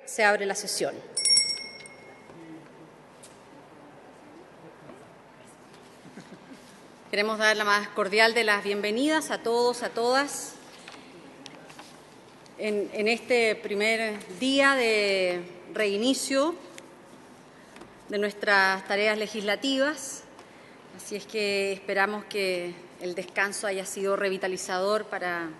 Se abre la sesión. Queremos dar la más cordial de las bienvenidas a todos, a todas, en este primer día de reinicio de nuestras tareas legislativas. Así es que esperamos que el descanso haya sido revitalizador para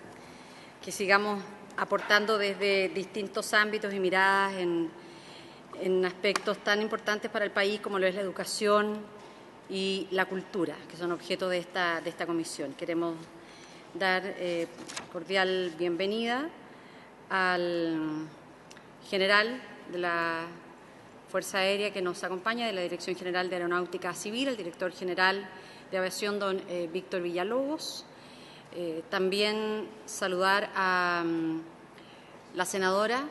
que sigamos aportando desde distintos ámbitos y miradas en aspectos tan importantes para el país como lo es la educación y la cultura, que son objeto de esta comisión. Queremos dar cordial bienvenida al general de la Fuerza Aérea que nos acompaña, de la Dirección General de Aeronáutica Civil, el director general de Aviación, don Víctor Villalobos. También saludar a la senadora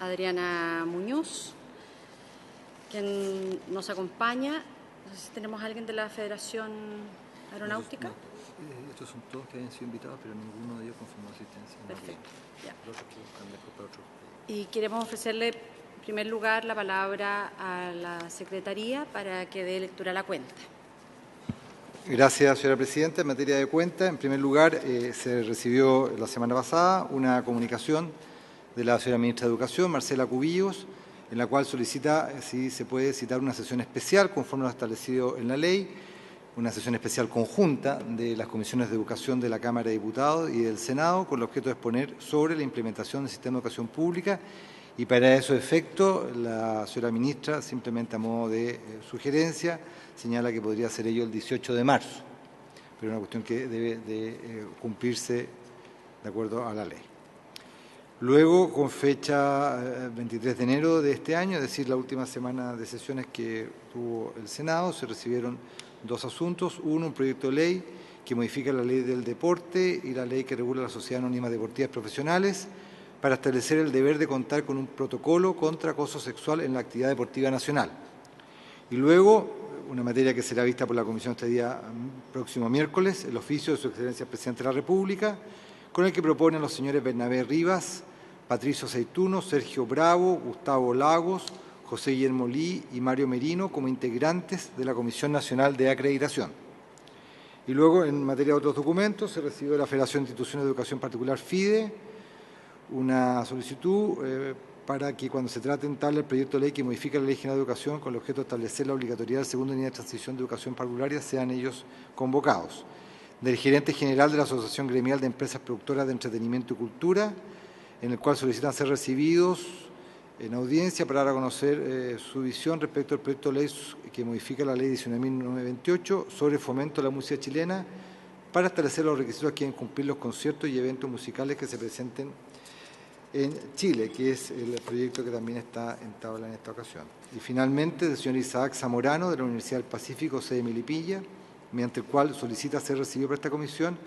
Adriana Muñoz, quien nos acompaña. No sé si tenemos a alguien de la Federación Aeronáutica. No, estos son todos que habían sido invitados, pero ninguno de ellos confirmó asistencia. Perfecto. Ya. Los otros que buscan mejor para otros. Y queremos ofrecerle, en primer lugar, la palabra a la Secretaría para que dé lectura a la cuenta. Gracias, señora Presidenta. En materia de cuenta, en primer lugar, se recibió la semana pasada una comunicación de la señora Ministra de Educación, Marcela Cubillos, en la cual solicita si se puede citar una sesión especial conforme a lo establecido en la ley, una sesión especial conjunta de las comisiones de educación de la Cámara de Diputados y del Senado con el objeto de exponer sobre la implementación del sistema de educación pública, y para esos efectos la señora Ministra, simplemente a modo de sugerencia, señala que podría ser ello el 18 de marzo, pero una cuestión que debe de cumplirse de acuerdo a la ley. Luego, con fecha 23 de enero de este año, es decir, la última semana de sesiones que tuvo el Senado, se recibieron dos asuntos. Uno, un proyecto de ley que modifica la ley del deporte y la ley que regula la Sociedad Anónima Deportivas Profesionales para establecer el deber de contar con un protocolo contra acoso sexual en la actividad deportiva nacional. Y luego, una materia que será vista por la Comisión este día próximo miércoles, el oficio de Su Excelencia el Presidente de la República, con el que proponen los señores Bernabé Rivas, Patricio Aceituno, Sergio Bravo, Gustavo Lagos, José Guillermo Lee y Mario Merino como integrantes de la Comisión Nacional de Acreditación. Y luego, en materia de otros documentos, se recibió de la Federación de Instituciones de Educación Particular, FIDE, una solicitud para que cuando se trate en tal el proyecto de ley que modifica la Ley General de Educación con el objeto de establecer la obligatoriedad del segundo nivel de transición de educación parvularia, sean ellos convocados. Del gerente general de la Asociación Gremial de Empresas Productoras de Entretenimiento y Cultura, en el cual solicitan ser recibidos en audiencia para dar a conocer su visión respecto al proyecto de ley que modifica la Ley 19.928 sobre fomento de la música chilena para establecer los requisitos que deben cumplir los conciertos y eventos musicales que se presenten en Chile, que es el proyecto que también está en tabla en esta ocasión. Y finalmente, del señor Isaac Zamorano, de la Universidad del Pacífico, sede Melipilla, mediante el cual solicita ser recibido por esta comisión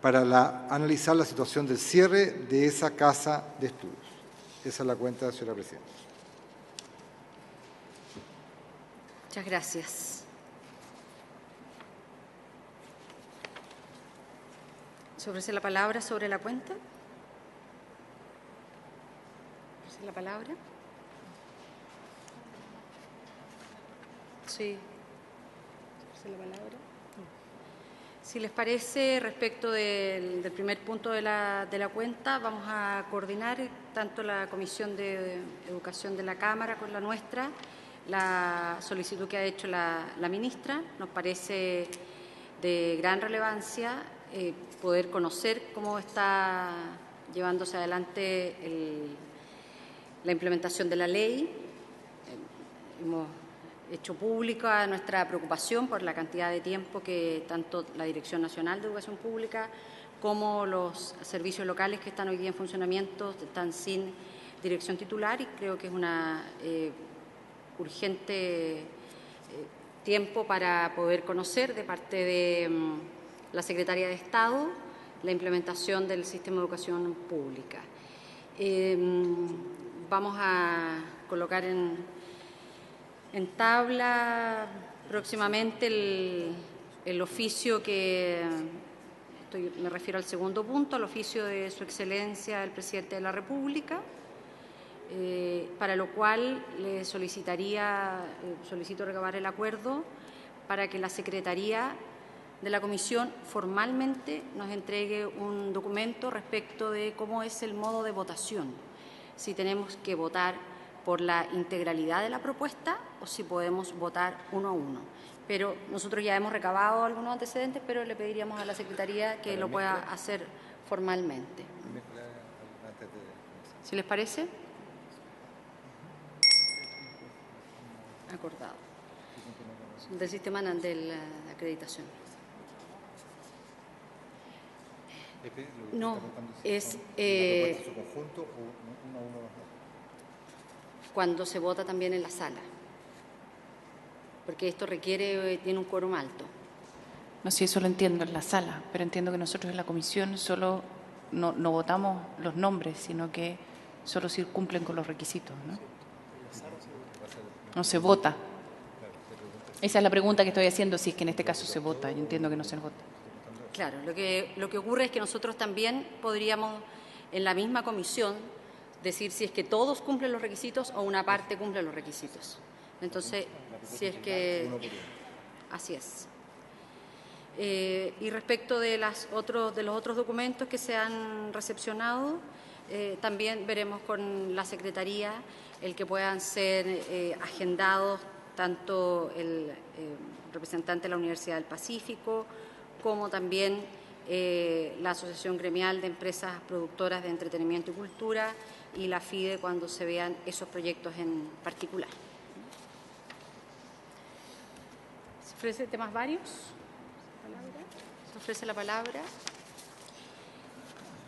para analizar la situación del cierre de esa casa de estudios. Esa es la cuenta, señora Presidenta. Muchas gracias. ¿Se ofrece la palabra sobre la cuenta? ¿Se ofrece la palabra? Sí. ¿Se ofrece la palabra? Si les parece, respecto del primer punto de la cuenta, vamos a coordinar tanto la Comisión de Educación de la Cámara con la nuestra, la solicitud que ha hecho la ministra. Nos parece de gran relevancia poder conocer cómo está llevándose adelante la implementación de la ley. Hemos hecho pública nuestra preocupación por la cantidad de tiempo que tanto la Dirección Nacional de Educación Pública como los servicios locales que están hoy día en funcionamiento están sin dirección titular, y creo que es una urgente tiempo para poder conocer de parte de la Secretaría de Estado la implementación del sistema de educación pública. Vamos a colocar en tabla próximamente el oficio que, me refiero al segundo punto, al oficio de Su Excelencia el Presidente de la República, para lo cual le solicito recabar el acuerdo para que la Secretaría de la Comisión formalmente nos entregue un documento respecto de cómo es el modo de votación, si tenemos que votar por la integralidad de la propuesta o si podemos votar uno a uno. Pero nosotros ya hemos recabado algunos antecedentes, pero le pediríamos a la Secretaría que lo pueda hacer formalmente. ¿Si les parece? Acordado. Del sistema de la acreditación. No, es cuando se vota también en la sala, porque esto tiene un quórum alto. No, sí, eso lo entiendo en la sala, pero entiendo que nosotros en la comisión solo no votamos los nombres, sino que solo si cumplen con los requisitos, ¿no? No se vota. Esa es la pregunta que estoy haciendo, si es que en este caso se vota. Yo entiendo que no se vota. Claro, lo que ocurre es que nosotros también podríamos, en la misma comisión, decir si es que todos cumplen los requisitos o una parte cumple los requisitos. Entonces, si es que... Así es. Y respecto de los otros documentos que se han recepcionado, también veremos con la Secretaría el que puedan ser agendados tanto el representante de la Universidad del Pacífico como también la Asociación Gremial de Empresas Productoras de Entretenimiento y Cultura y la FIDE cuando se vean esos proyectos en particular. ¿Se ofrece temas varios? ¿Se ofrece la palabra?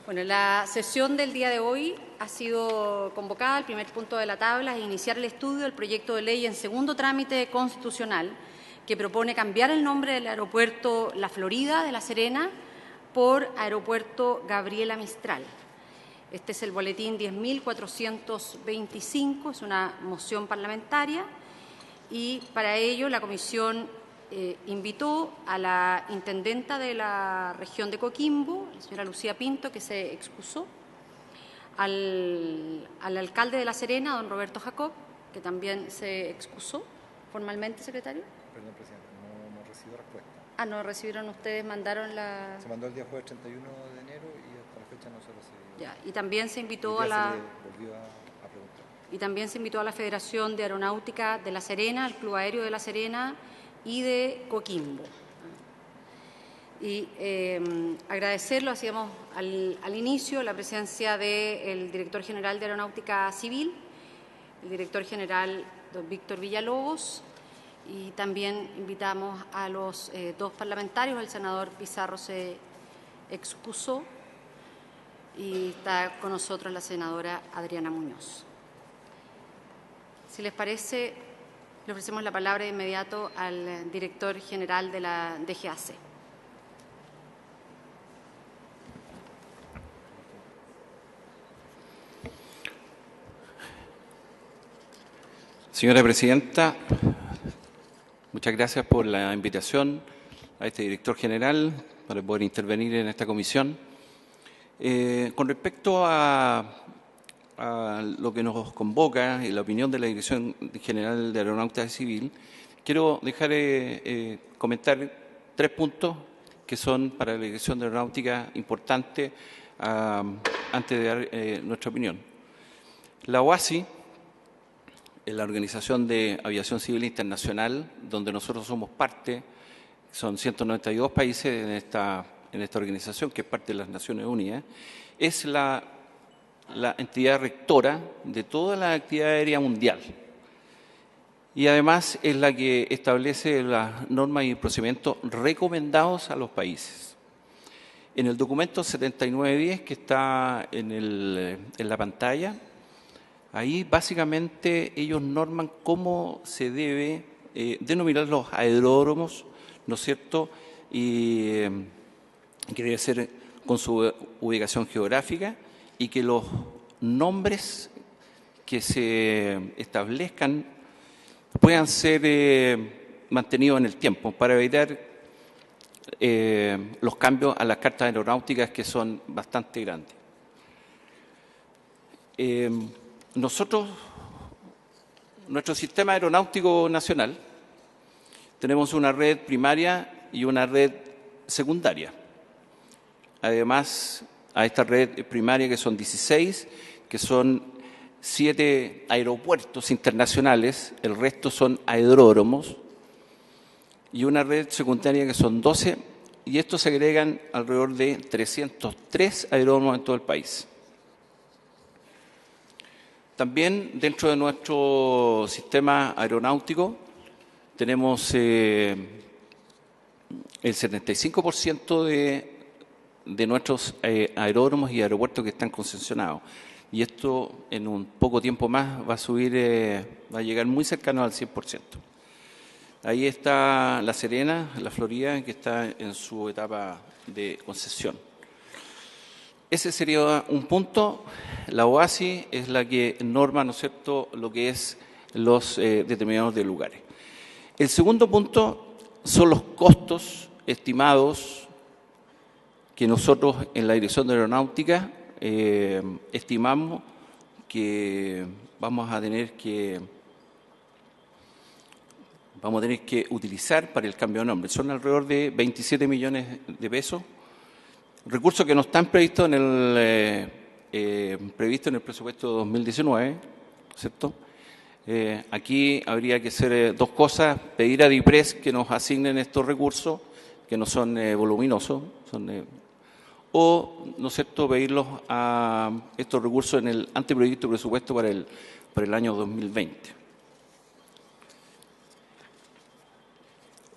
Bueno, la sesión del día de hoy ha sido convocada. El primer punto de la tabla es iniciar el estudio del proyecto de ley en segundo trámite constitucional que propone cambiar el nombre del aeropuerto La Florida de La Serena por Aeropuerto Gabriela Mistral. Este es el boletín 10.425, es una moción parlamentaria y para ello la comisión invitó a la intendenta de la región de Coquimbo, la señora Lucía Pinto, que se excusó, al alcalde de La Serena, don Roberto Jacob, que también se excusó formalmente, secretario. Perdón, presidente, no recibo respuesta. Ah, no recibieron ustedes, mandaron la... Se mandó el día jueves 31 de enero y hasta la fecha no se recibió. Ya, y también se invitó y a la... se le volvió a preguntar. Y también se invitó a la Federación de Aeronáutica de La Serena, al Club Aéreo de La Serena y de Coquimbo. Y agradecerlo, hacíamos al inicio la presencia del director general de Aeronáutica Civil, el director general don Víctor Villalobos, y también invitamos a los dos parlamentarios. El senador Pizarro se excusó y está con nosotros la senadora Adriana Muñoz. Si les parece, le ofrecemos la palabra de inmediato al director general de la DGAC. Señora presidenta, muchas gracias por la invitación a este director general para poder intervenir en esta comisión. Con respecto a lo que nos convoca y la opinión de la Dirección General de Aeronáutica Civil, quiero dejar comentar 3 puntos que son para la Dirección de Aeronáutica importantes antes de dar nuestra opinión. La OACI, la Organización de Aviación Civil Internacional, donde nosotros somos parte, son 192 países en esta organización, que es parte de las Naciones Unidas, es la entidad rectora de toda la actividad aérea mundial. Y además es la que establece las normas y procedimientos recomendados a los países. En el documento 7910 que está en la pantalla, ahí básicamente ellos norman cómo se debe denominar los aeródromos, ¿no es cierto?, y que debe ser con su ubicación geográfica y que los nombres que se establezcan puedan ser mantenidos en el tiempo para evitar los cambios a las cartas aeronáuticas que son bastante grandes. nuestro sistema aeronáutico nacional, tenemos una red primaria y una red secundaria. Además, a esta red primaria, que son 16, que son 7 aeropuertos internacionales, el resto son aeródromos, y una red secundaria que son 12, y estos se agregan alrededor de 303 aeródromos en todo el país. También dentro de nuestro sistema aeronáutico tenemos el 75% de nuestros aeródromos y aeropuertos que están concesionados. Y esto en un poco tiempo más va a subir, va a llegar muy cercano al 100%. Ahí está La Serena, la Florida, que está en su etapa de concesión. Ese sería un punto. La OASI es la que norma, ¿no es cierto?, lo que es los determinados de lugares. El segundo punto son los costos estimados que nosotros en la Dirección de Aeronáutica estimamos que vamos a tener que utilizar para el cambio de nombre. Son alrededor de 27 millones de pesos, recursos que no están previstos en el presupuesto de 2019, ¿cierto? Aquí habría que hacer dos cosas: pedir a DIPRES que nos asignen estos recursos, que no son voluminosos, o, ¿no es cierto?, pedirlos a estos recursos en el anteproyecto de presupuesto para el año 2020.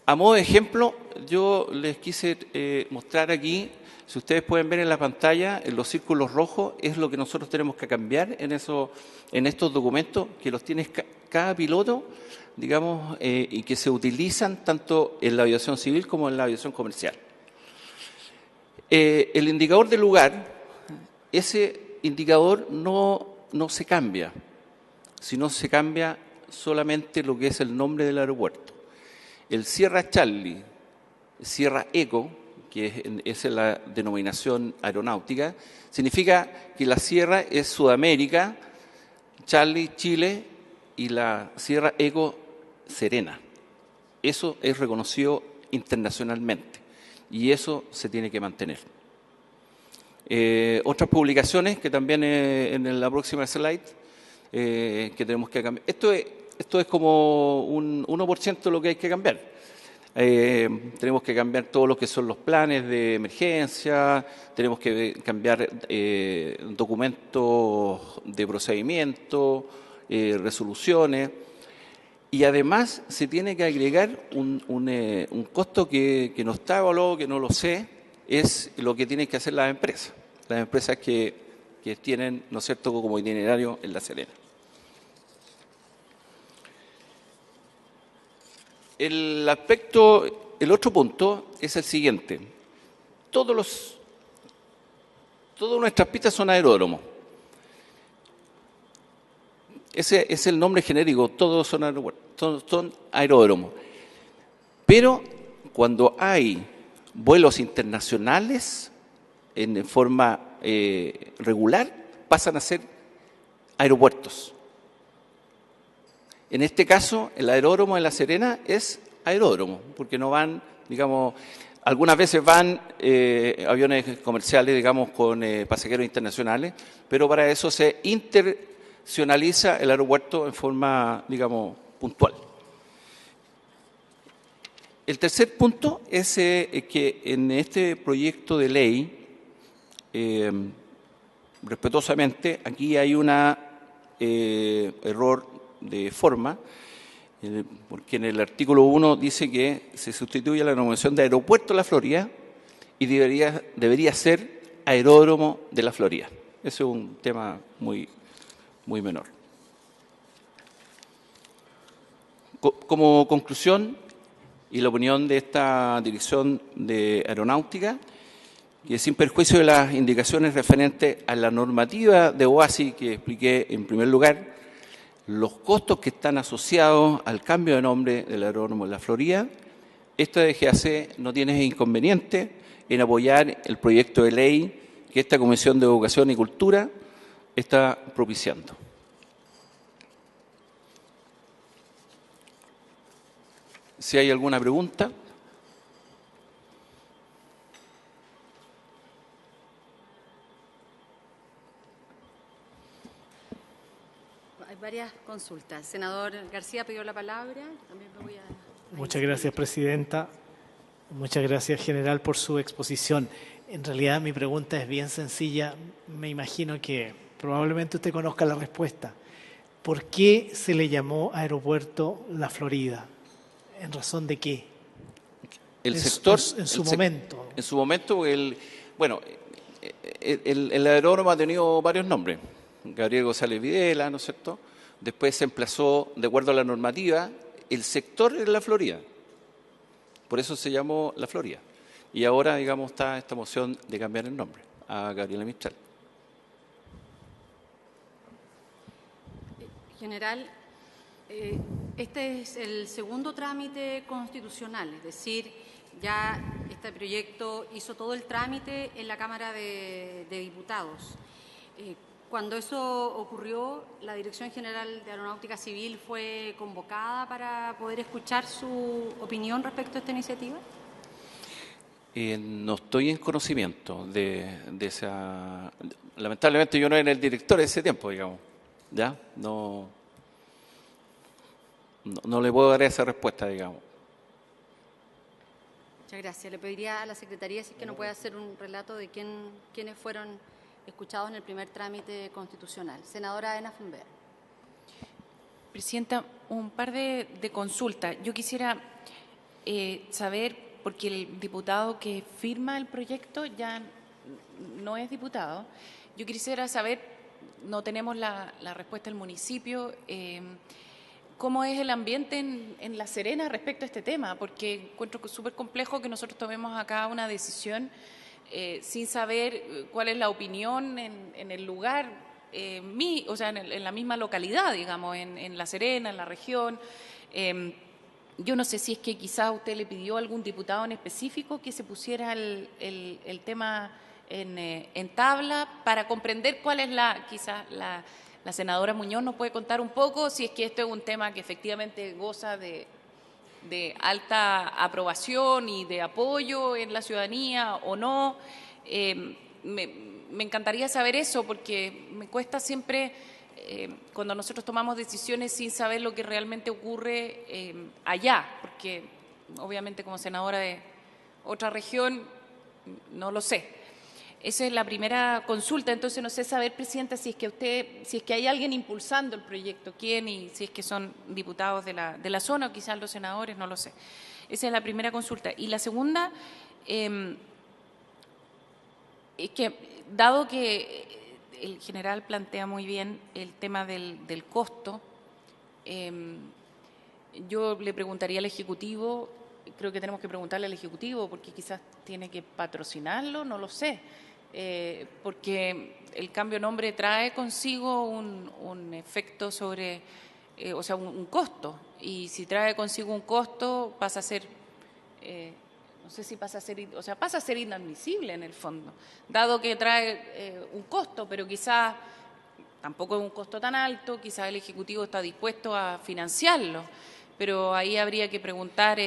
A modo de ejemplo, yo les quise mostrar aquí, si ustedes pueden ver en la pantalla, en los círculos rojos, es lo que nosotros tenemos que cambiar en estos documentos, que los tiene cada piloto, digamos, y que se utilizan tanto en la aviación civil como en la aviación comercial. El indicador del lugar, ese indicador no se cambia, sino se cambia solamente lo que es el nombre del aeropuerto. El Sierra Charlie, Sierra Eco, que es la denominación aeronáutica, significa que la Sierra es Sudamérica, Charlie Chile y la Sierra Eco Serena. Eso es reconocido internacionalmente y eso se tiene que mantener. Otras publicaciones que también en la próxima slide que tenemos que cambiar. Esto es como un 1% de lo que hay que cambiar. Tenemos que cambiar todo lo que son los planes de emergencia, tenemos que cambiar documentos de procedimiento, resoluciones, y además se tiene que agregar un costo que no está evaluado, que no lo sé, es lo que tienen que hacer las empresas que tienen, ¿no es cierto?, como itinerario en La Serena. El otro punto es el siguiente. Todas nuestras pistas son aeródromos. Ese es el nombre genérico, todos son aeropuertos, son aeródromos. Pero cuando hay vuelos internacionales en forma regular, pasan a ser aeropuertos. En este caso, el aeródromo de La Serena es aeródromo, porque no van, digamos, algunas veces van aviones comerciales, digamos, con pasajeros internacionales, pero para eso se internacionaliza el aeropuerto en forma, digamos, puntual. El tercer punto es que en este proyecto de ley, respetuosamente, aquí hay un error de forma, porque en el artículo 1 dice que se sustituye la denominación de aeropuerto de la Florida y debería ser aeródromo de la Florida. Ese es un tema muy menor. Como conclusión, y la opinión de esta Dirección de Aeronáutica, que sin perjuicio de las indicaciones referentes a la normativa de OASI que expliqué en primer lugar, los costos que están asociados al cambio de nombre del aeródromo de la Florida, esta DGAC no tiene inconveniente en apoyar el proyecto de ley que esta Comisión de Educación y Cultura está propiciando. si hay alguna pregunta. Hay varias consultas. El senador García pidió la palabra. También me voy a Muchas gracias, presidenta. Muchas gracias, general, por su exposición. En realidad, mi pregunta es bien sencilla. Me imagino que probablemente usted conozca la respuesta. ¿Por qué se le llamó Aeropuerto La Florida? ¿En razón de qué? El sector, en su momento. En su momento, el aeródromo ha tenido varios nombres. Gabriel González Videla, ¿no es cierto? Después se emplazó, de acuerdo a la normativa, el sector en La Florida. Por eso se llamó La Florida. Y ahora, digamos, está esta moción de cambiar el nombre a Gabriela Mistral. General, este es el segundo trámite constitucional, es decir, ya este proyecto hizo todo el trámite en la Cámara de Diputados. Cuando eso ocurrió, la Dirección General de Aeronáutica Civil fue convocada para poder escuchar su opinión respecto a esta iniciativa. No estoy en conocimiento de esa... Lamentablemente yo no era el director de ese tiempo, digamos. ¿Ya? No le puedo dar esa respuesta, digamos. Muchas gracias. Le pediría a la Secretaría si es que no puede hacer un relato de quiénes fueron escuchados en el primer trámite constitucional. Senadora Aena Fumber. Presidenta, un par de consultas. Yo quisiera saber, porque el diputado que firma el proyecto ya no es diputado, yo quisiera saber, no tenemos la respuesta del municipio, ¿cómo es el ambiente en La Serena respecto a este tema? Porque encuentro súper complejo que nosotros tomemos acá una decisión sin saber cuál es la opinión en el lugar, o sea, en la misma localidad, digamos, en La Serena, en la región. Yo no sé si es que quizás usted le pidió a algún diputado en específico que se pusiera el tema en tabla para comprender cuál es quizás la senadora Muñoz nos puede contar un poco si es que esto es un tema que efectivamente goza de alta aprobación y de apoyo en la ciudadanía o no. Me encantaría saber eso porque me cuesta siempre, cuando nosotros tomamos decisiones sin saber lo que realmente ocurre allá, porque obviamente como senadora de otra región no lo sé. Esa es la primera consulta, entonces no sé saber, presidenta, si es que hay alguien impulsando el proyecto, quién, y si es que son diputados de la zona o quizás los senadores, no lo sé. Esa es la primera consulta. Y la segunda, es que dado que el general plantea muy bien el tema del costo, yo le preguntaría al Ejecutivo, creo que tenemos que preguntarle al Ejecutivo porque quizás tiene que patrocinarlo, no lo sé. Porque el cambio de nombre trae consigo un efecto sobre, o sea, un costo. Y si trae consigo un costo, pasa a ser, no sé si pasa a ser, o sea, pasa a ser inadmisible en el fondo, dado que trae un costo, pero quizás tampoco es un costo tan alto, quizás el Ejecutivo está dispuesto a financiarlo, pero ahí habría que preguntar...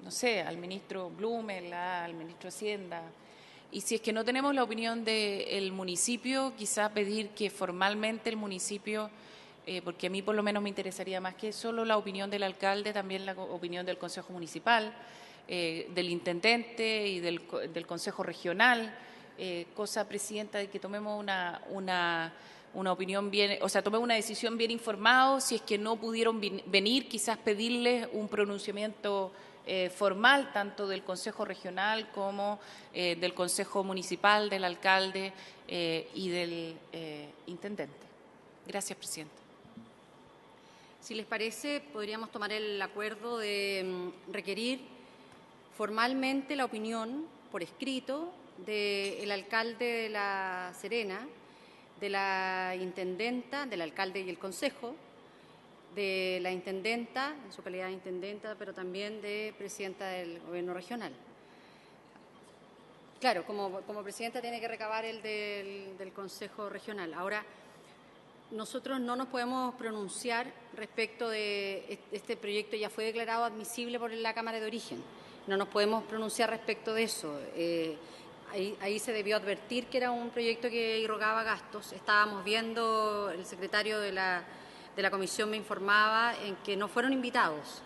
no sé, al ministro Blumel, al ministro de Hacienda. Y si es que no tenemos la opinión del municipio, quizá pedir que formalmente el municipio, porque a mí por lo menos me interesaría más que solo la opinión del alcalde, también la opinión del Consejo Municipal, del intendente y del Consejo Regional, cosa, presidenta, de que tomemos una opinión bien, o sea, tomemos una decisión bien informado. Si es que no pudieron venir, quizás pedirles un pronunciamiento formal, tanto del Consejo Regional como del Consejo Municipal, del alcalde y del intendente. Gracias, presidenta. Si les parece, podríamos tomar el acuerdo de requerir formalmente la opinión por escrito del alcalde de La Serena, de la intendenta, del alcalde y el consejo, de la intendenta, en su calidad de intendenta, pero también de presidenta del gobierno regional. Claro, como presidenta tiene que recabar el del consejo regional. Ahora, Nosotros no nos podemos pronunciar respecto de este proyecto, ya fue declarado admisible por la Cámara de Origen. No nos podemos pronunciar respecto de eso. Ahí se debió advertir que era un proyecto que irrogaba gastos. Estábamos viendo, el secretario de la comisión me informaba en que no fueron invitados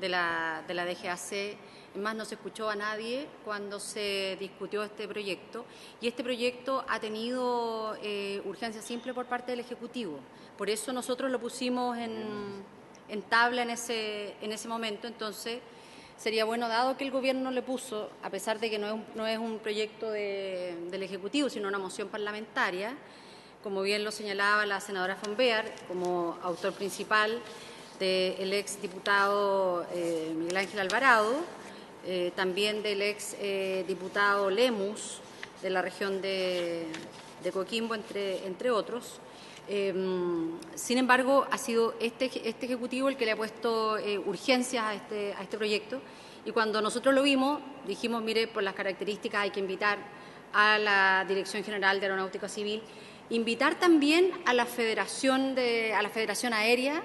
de la DGAC. Es más, no se escuchó a nadie cuando se discutió este proyecto, y este proyecto ha tenido urgencia simple por parte del Ejecutivo. Por eso nosotros lo pusimos en tabla en ese momento. Entonces, sería bueno, dado que el Gobierno le puso, a pesar de que no es un proyecto del Ejecutivo, sino una moción parlamentaria, como bien lo señalaba la senadora von Behr, como autor principal del ex diputado Miguel Ángel Alvarado, también del ex diputado Lemus, de la región de Coquimbo, entre otros. Sin embargo, ha sido este Ejecutivo el que le ha puesto urgencias a este proyecto, y cuando nosotros lo vimos, dijimos, mire, por las características hay que invitar a la Dirección General de Aeronáutica Civil, invitar también a la Federación Aérea,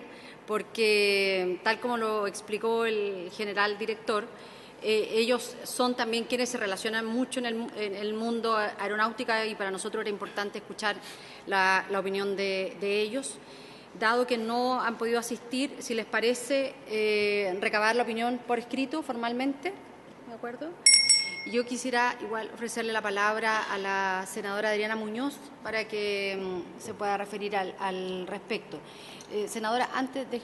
porque tal como lo explicó el general director, ellos son también quienes se relacionan mucho en el mundo aeronáutica, y para nosotros era importante escuchar la opinión de ellos. Dado que no han podido asistir, si les parece, recabar la opinión por escrito formalmente, ¿de acuerdo? Yo quisiera igual ofrecerle la palabra a la senadora Adriana Muñoz para que se pueda referir al respecto. Senadora, antes de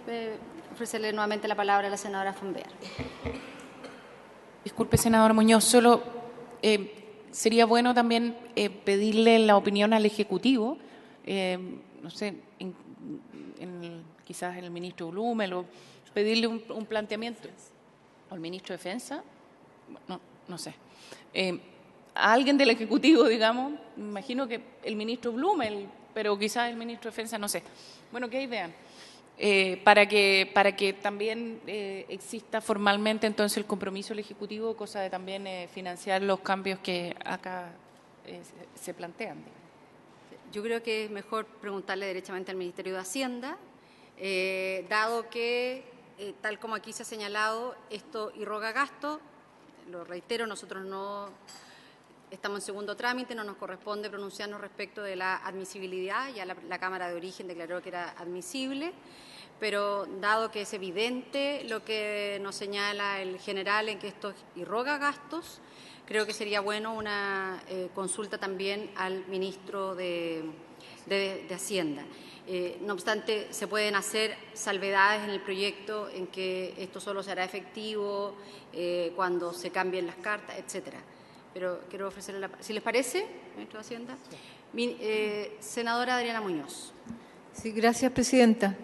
ofrecerle nuevamente la palabra a la senadora von Behr. Disculpe, senador Muñoz, solo sería bueno también pedirle la opinión al Ejecutivo, no sé, quizás el ministro Blumel, o pedirle un planteamiento, o el ministro de Defensa, no sé, a alguien del Ejecutivo, digamos, me imagino que el ministro Blumel, pero quizás el ministro de Defensa, no sé. Bueno, ¿qué idean? Para que también exista formalmente entonces el compromiso del Ejecutivo, cosa de también financiar los cambios que acá se plantean. Yo creo que es mejor preguntarle directamente al Ministerio de Hacienda, dado que, tal como aquí se ha señalado, esto irroga gasto. Lo reitero, nosotros no estamos en segundo trámite, no nos corresponde pronunciarnos respecto de la admisibilidad, ya la Cámara de Origen declaró que era admisible, pero dado que es evidente lo que nos señala el general en que esto irroga gastos, creo que sería bueno una consulta también al ministro de Hacienda. No obstante, se pueden hacer salvedades en el proyecto en que esto solo se hará efectivo cuando se cambien las cartas, etcétera. Pero quiero ofrecerle si les parece, ministro de Hacienda. Senadora Adriana Muñoz. Sí, gracias, presidenta.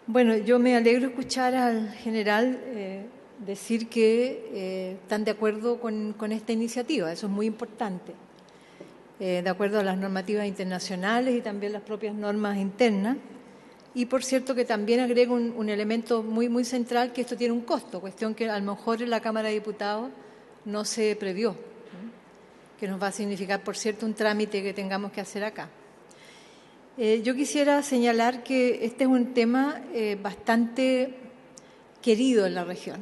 Bueno, yo me alegro escuchar al general decir que están de acuerdo con esta iniciativa. Eso es muy importante. De acuerdo a las normativas internacionales y también las propias normas internas. Y por cierto que también agrego un elemento muy central, que esto tiene un costo, cuestión que a lo mejor en la Cámara de Diputados no se previó, que nos va a significar, por cierto, un trámite que tengamos que hacer acá. Yo quisiera señalar que este es un tema bastante querido en la región.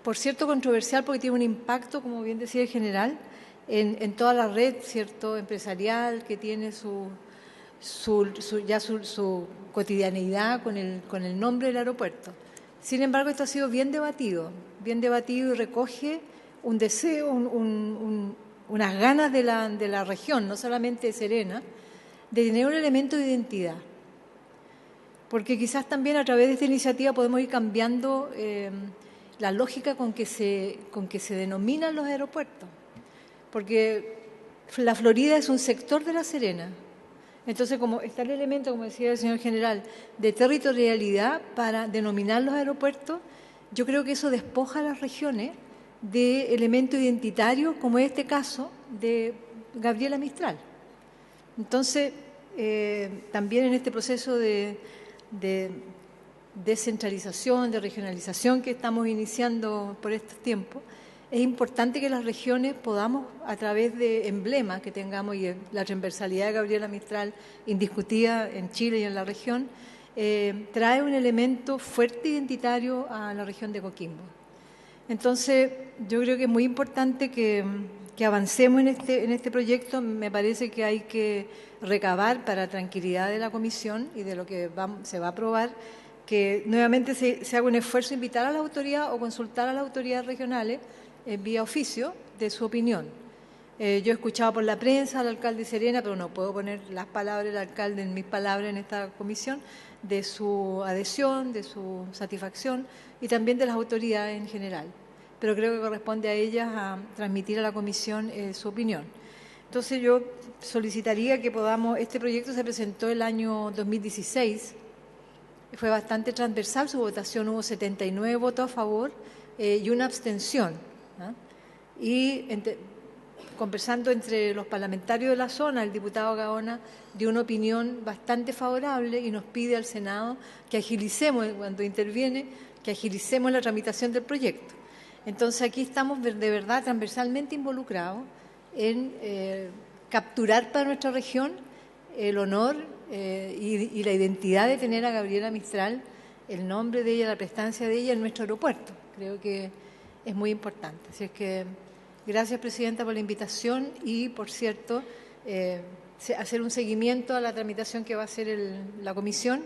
Por cierto, controversial porque tiene un impacto, como bien decía el general, en toda la red, cierto, empresarial, que tiene su cotidianeidad con el nombre del aeropuerto. Sin embargo, esto ha sido bien debatido y recoge un deseo, unas ganas de la región, no solamente de Serena, de tener un elemento de identidad. Porque quizás también a través de esta iniciativa podemos ir cambiando la lógica con que se denominan los aeropuertos. Porque la Florida es un sector de La Serena. Entonces, como está el elemento, como decía el señor general, de territorialidad para denominar los aeropuertos, yo creo que eso despoja a las regiones de elementos identitarios, como en este caso de Gabriela Mistral. Entonces, también en este proceso de descentralización, de regionalización que estamos iniciando por estos tiempos, es importante que las regiones podamos, a través de emblemas que tengamos, y la transversalidad de Gabriela Mistral indiscutida en Chile y en la región, trae un elemento fuerte identitario a la región de Coquimbo. Entonces, yo creo que es muy importante que avancemos en este proyecto. Me parece que hay que recabar, para tranquilidad de la comisión y de lo que se va a aprobar, que nuevamente se haga un esfuerzo, invitar a la autoridad o consultar a las autoridades regionales vía oficio de su opinión. Yo he escuchado por la prensa al alcalde Serena, pero no puedo poner las palabras del alcalde en mis palabras en esta comisión, de su adhesión, de su satisfacción y también de las autoridades en general. Pero creo que corresponde a ellas a transmitir a la comisión su opinión. Entonces yo solicitaría que podamos, este proyecto se presentó el año 2016, fue bastante transversal su votación, hubo 79 votos a favor y una abstención. Y conversando entre los parlamentarios de la zona, el diputado Gaona dio una opinión bastante favorable y nos pide al Senado que agilicemos, cuando interviene, que agilicemos la tramitación del proyecto. Entonces aquí estamos de verdad transversalmente involucrados en capturar para nuestra región el honor y la identidad de tener a Gabriela Mistral, el nombre de ella, la prestancia de ella en nuestro aeropuerto. Creo que es muy importante. Así es que gracias, Presidenta, por la invitación y, por cierto, hacer un seguimiento a la tramitación que va a hacer la comisión,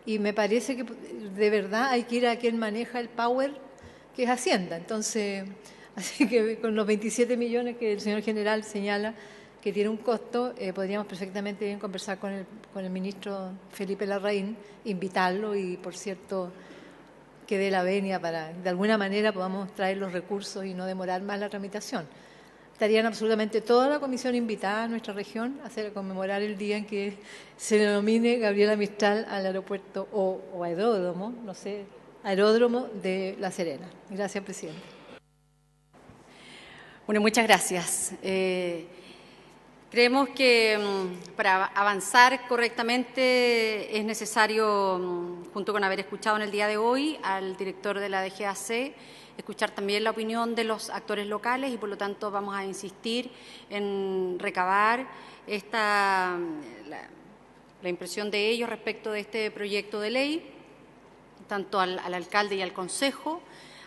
y me parece que de verdad hay que ir a quien maneja el power, que es Hacienda. Entonces, así que con los 27 millones que el señor general señala que tiene un costo, podríamos perfectamente bien conversar con el ministro Felipe Larraín, invitarlo y, por cierto, que dé la venia para, de alguna manera, podamos traer los recursos y no demorar más la tramitación. Estarían absolutamente toda la comisión invitada a nuestra región a conmemorar el día en que se denomine Gabriela Mistral al aeropuerto o aeródromo, no sé, aeródromo de La Serena. Gracias, Presidenta. Bueno, muchas gracias. Creemos que para avanzar correctamente es necesario, junto con haber escuchado en el día de hoy al director de la DGAC, escuchar también la opinión de los actores locales, y por lo tanto vamos a insistir en recabar la impresión de ellos respecto de este proyecto de ley, tanto al alcalde y al consejo,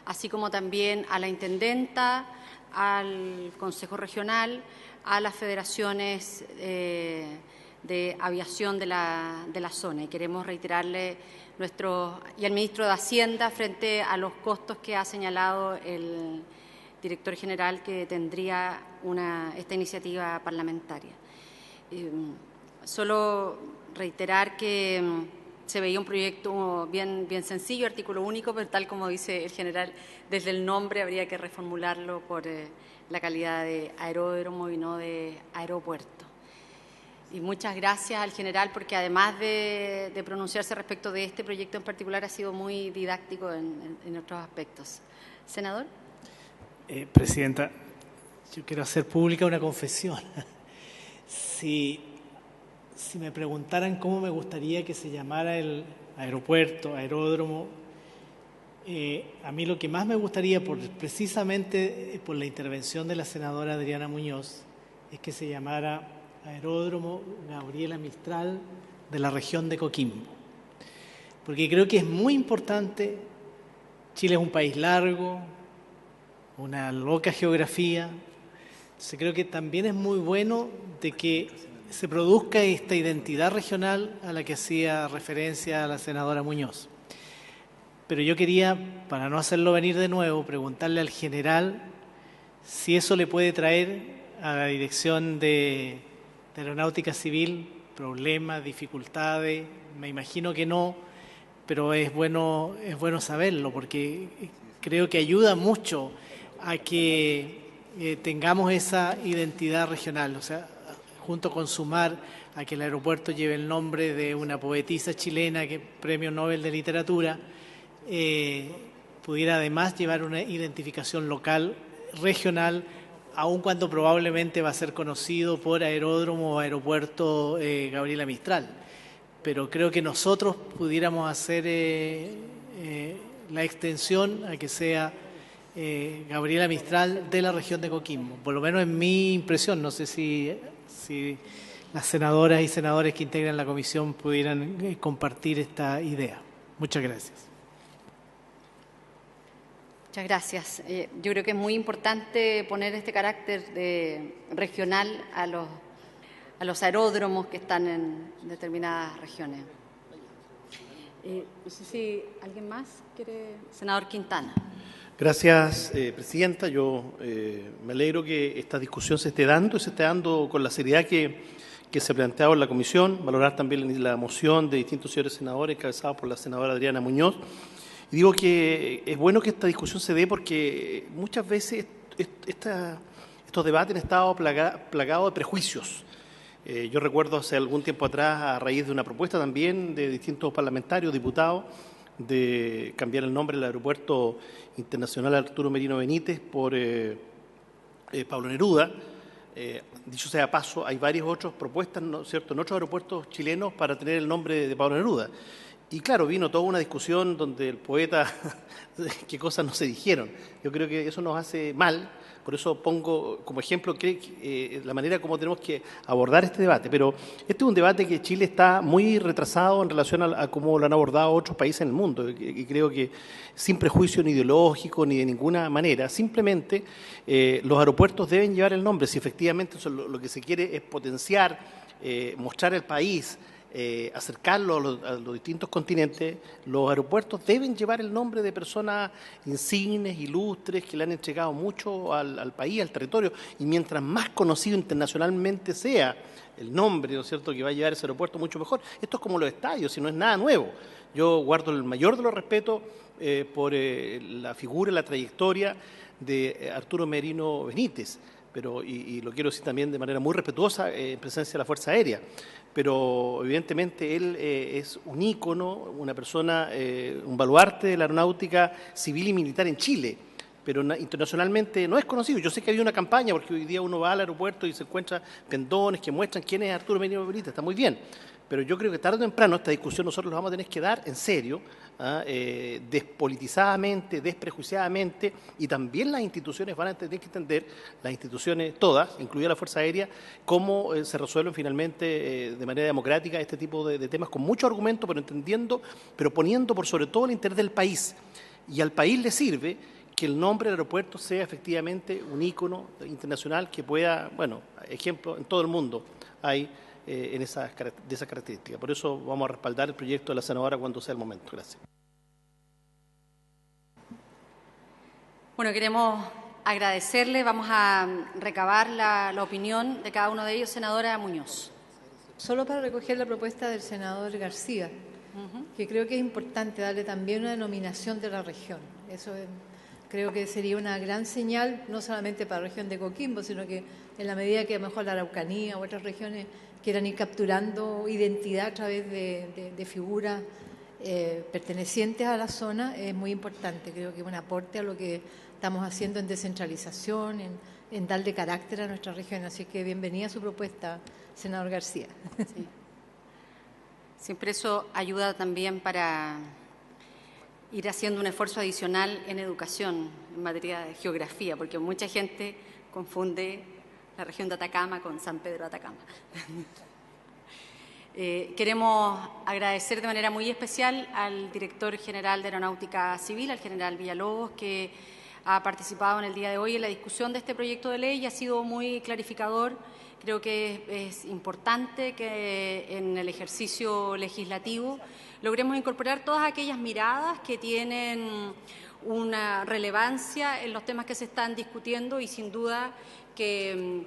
así como también a la intendenta, al consejo regional, a las federaciones de aviación de la zona. Y queremos reiterarle y al ministro de Hacienda frente a los costos que ha señalado el director general que tendría esta iniciativa parlamentaria. Solo reiterar que se veía un proyecto bien sencillo, artículo único, pero tal como dice el general, desde el nombre habría que reformularlo por la calidad de aeródromo y no de aeropuerto. Y muchas gracias al general, porque además de pronunciarse respecto de este proyecto en particular, ha sido muy didáctico en otros aspectos. Senador. Presidenta, yo quiero hacer pública una confesión. Si me preguntaran cómo me gustaría que se llamara el aeropuerto, aeródromo, a mí lo que más me gustaría, precisamente por la intervención de la senadora Adriana Muñoz, es que se llamara Aeródromo Gabriela Mistral de la región de Coquimbo. Porque creo que es muy importante. Chile es un país largo, una loca geografía. Entonces creo que también es muy bueno de que se produzca esta identidad regional a la que hacía referencia la senadora Muñoz. Pero yo quería, para no hacerlo venir de nuevo, preguntarle al general si eso le puede traer a la Dirección de Aeronáutica Civil problemas, dificultades. Me imagino que no, pero es bueno saberlo, porque creo que ayuda mucho a que tengamos esa identidad regional, o sea, junto con sumar a que el aeropuerto lleve el nombre de una poetisa chilena, que Premio Nobel de Literatura, pudiera además llevar una identificación local, regional, aun cuando probablemente va a ser conocido por aeródromo o aeropuerto Gabriela Mistral. Pero creo que nosotros pudiéramos hacer la extensión a que sea Gabriela Mistral de la región de Coquimbo. Por lo menos en mi impresión, no sé si las senadoras y senadores que integran la comisión pudieran compartir esta idea. Muchas gracias. Muchas gracias. Yo creo que es muy importante poner este carácter regional a los aeródromos que están en determinadas regiones. No sé si alguien más quiere. Senador Quintana. Gracias, Presidenta. Yo me alegro que esta discusión se esté dando y se esté dando con la seriedad que se ha planteado en la comisión. Valorar también la moción de distintos señores senadores encabezados por la senadora Adriana Muñoz. Y digo que es bueno que esta discusión se dé porque muchas veces estos debates han estado plagados de prejuicios. Yo recuerdo hace algún tiempo atrás, a raíz de una propuesta también de distintos parlamentarios, diputados, de cambiar el nombre del Aeropuerto Internacional Arturo Merino Benítez por Pablo Neruda. Dicho sea de paso, hay varias otras propuestas, ¿no es cierto?, en otros aeropuertos chilenos para tener el nombre de Pablo Neruda. Y claro, vino toda una discusión donde el poeta, qué cosas no se dijeron. Yo creo que eso nos hace mal, por eso pongo como ejemplo la manera como tenemos que abordar este debate. Pero este es un debate que Chile está muy retrasado en relación a cómo lo han abordado otros países en el mundo. Y creo que sin prejuicio ni ideológico ni de ninguna manera, simplemente los aeropuertos deben llevar el nombre. Si efectivamente eso lo que se quiere es potenciar, mostrar el país, acercarlo a los distintos continentes, los aeropuertos deben llevar el nombre de personas insignes, ilustres, que le han entregado mucho al país, al territorio, y mientras más conocido internacionalmente sea el nombre, ¿no es cierto?, que va a llevar ese aeropuerto, mucho mejor. Esto es como los estadios, y no es nada nuevo. Yo guardo el mayor de los respetos por la figura, la trayectoria de Arturo Merino Benítez, pero y lo quiero decir también de manera muy respetuosa en presencia de la Fuerza Aérea. Pero evidentemente él es un ícono, una persona, un baluarte de la aeronáutica civil y militar en Chile, pero internacionalmente no es conocido. Yo sé que había una campaña, porque hoy día uno va al aeropuerto y se encuentra pendones que muestran quién es Arturo Merino Benítez, está muy bien. Pero yo creo que tarde o temprano esta discusión nosotros la vamos a tener que dar en serio, despolitizadamente, desprejuiciadamente, y también las instituciones van a tener que entender, las instituciones todas, incluida la Fuerza Aérea, cómo se resuelven finalmente de manera democrática este tipo de temas con mucho argumento, pero entendiendo, pero poniendo por sobre todo el interés del país. Y al país le sirve que el nombre del aeropuerto sea efectivamente un ícono internacional que pueda, bueno, ejemplo, en todo el mundo hay de esas características. Por eso vamos a respaldar el proyecto de la senadora cuando sea el momento. Gracias. Bueno, queremos agradecerle. Vamos a recabar la opinión de cada uno de ellos. Senadora Muñoz. Solo para recoger la propuesta del senador García, que creo que es importante darle también una denominación de la región. Eso creo que sería una gran señal, no solamente para la región de Coquimbo, sino que en la medida que a lo mejor la Araucanía u otras regiones quieran ir capturando identidad a través de figuras pertenecientes a la zona, es muy importante. Creo que es un aporte a lo que estamos haciendo en descentralización, en darle carácter a nuestra región. Así que bienvenida a su propuesta, senador García. Sí. Siempre eso ayuda también para ir haciendo un esfuerzo adicional en educación, en materia de geografía, porque mucha gente confunde la región de Atacama con San Pedro de Atacama. Queremos agradecer de manera muy especial al director general de Aeronáutica Civil, al general Villalobos, que ha participado en el día de hoy en la discusión de este proyecto de ley y ha sido muy clarificador. Creo que es importante que en el ejercicio legislativo logremos incorporar todas aquellas miradas que tienen una relevancia en los temas que se están discutiendo y sin duda que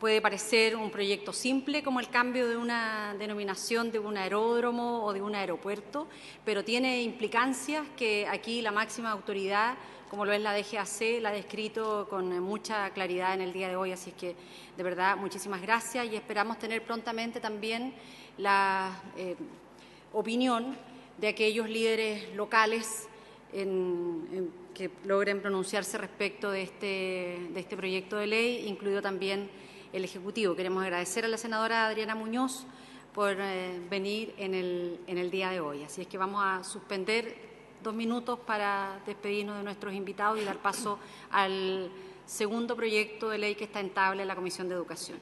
puede parecer un proyecto simple como el cambio de una denominación de un aeródromo o de un aeropuerto, pero tiene implicancias que aquí la máxima autoridad, como lo es la DGAC, la ha descrito con mucha claridad en el día de hoy. Así que, de verdad, muchísimas gracias y esperamos tener prontamente también la opinión de aquellos líderes locales que logren pronunciarse respecto de este proyecto de ley, incluido también el Ejecutivo. Queremos agradecer a la senadora Adriana Muñoz por venir en el día de hoy. Así es que vamos a suspender 2 minutos para despedirnos de nuestros invitados y dar paso al segundo proyecto de ley que está en tabla en la Comisión de Educación.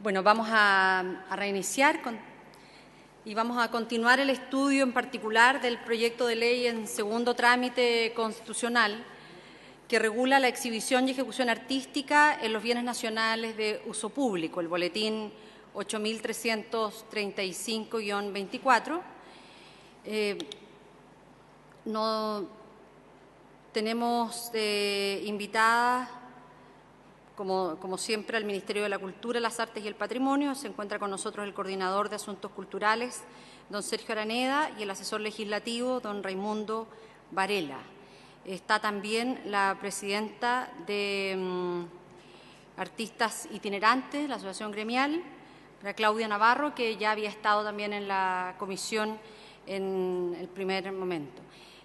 Bueno, vamos a reiniciar y vamos a continuar el estudio en particular del proyecto de ley en segundo trámite constitucional que regula la exhibición y ejecución artística en los bienes nacionales de uso público, el boletín 8335-24. No tenemos invitada, como siempre, al Ministerio de la Cultura, las Artes y el Patrimonio. Se encuentra con nosotros el coordinador de Asuntos Culturales, don Sergio Araneda, y el asesor legislativo, don Raimundo Varela. Está también la presidenta de Artistas Itinerantes, la Asociación Gremial, la Claudia Navarro, que ya había estado también en la comisión en el primer momento.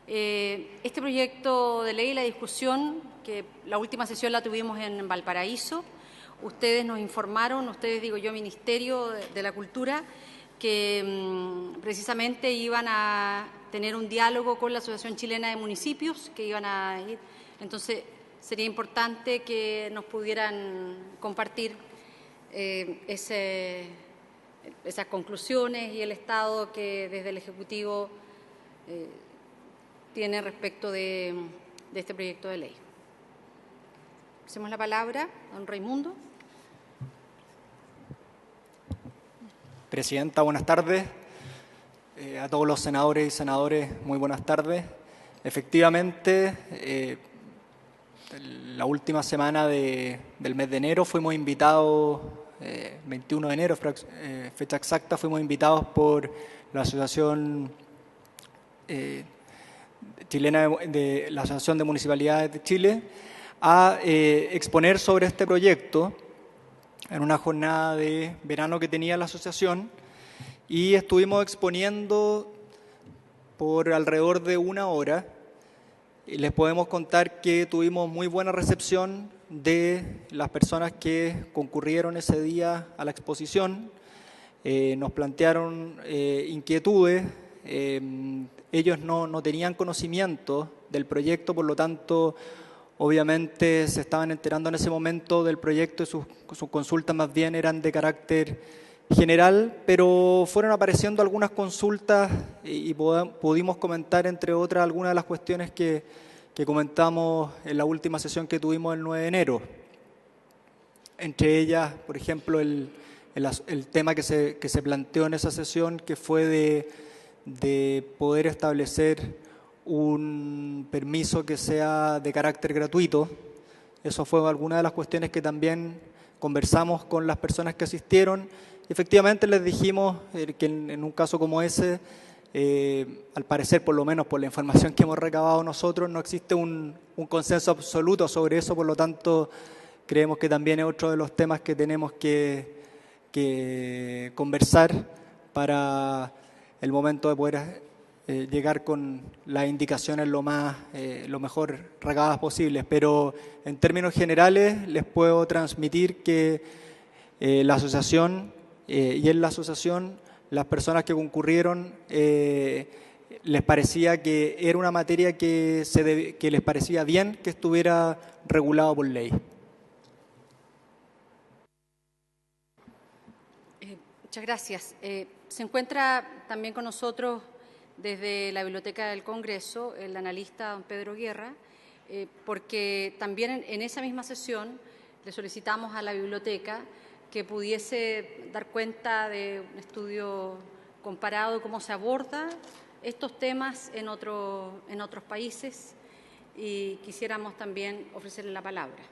Este proyecto de ley, la discusión, que la última sesión la tuvimos en Valparaíso, ustedes nos informaron, Ministerio de la Cultura, que precisamente iban a tener un diálogo con la Asociación Chilena de Municipios, que iban a ir. Entonces, sería importante que nos pudieran compartir esas conclusiones y el estado que desde el Ejecutivo tiene respecto de este proyecto de ley. Hacemos la palabra a don Raimundo. Presidenta, buenas tardes. A todos los senadores y senadoras, muy buenas tardes. Efectivamente, la última semana del mes de enero fuimos invitados, 21 de enero, fecha exacta, fuimos invitados por la Asociación Chilena de la Asociación de Municipalidades de Chile a exponer sobre este proyecto en una jornada de verano que tenía la asociación, y estuvimos exponiendo por alrededor de 1 hora. Y les podemos contar que tuvimos muy buena recepción de las personas que concurrieron ese día a la exposición. Nos plantearon inquietudes. Ellos no tenían conocimiento del proyecto, por lo tanto, obviamente se estaban enterando en ese momento del proyecto y sus consultas más bien eran de carácter general, pero fueron apareciendo algunas consultas y pudimos comentar, entre otras, algunas de las cuestiones que comentamos en la última sesión que tuvimos el 9 de enero. Entre ellas, por ejemplo, el tema que se planteó en esa sesión, que fue de poder establecer un permiso que sea de carácter gratuito. Eso fue alguna de las cuestiones que también conversamos con las personas que asistieron. Efectivamente les dijimos que en un caso como ese, al parecer, por lo menos por la información que hemos recabado nosotros, no existe un consenso absoluto sobre eso, por lo tanto creemos que también es otro de los temas que tenemos que que conversar para el momento de poder llegar con las indicaciones lo mejor regadas posibles. Pero en términos generales les puedo transmitir que la asociación y en la asociación las personas que concurrieron les parecía que era una materia que les parecía bien que estuviera regulado por ley. Muchas gracias. Se encuentra también con nosotros desde la Biblioteca del Congreso el analista don Pedro Guerra, porque también en esa misma sesión le solicitamos a la biblioteca que pudiese dar cuenta de un estudio comparado de cómo se aborda estos temas en otros países, y quisiéramos también ofrecerle la palabra.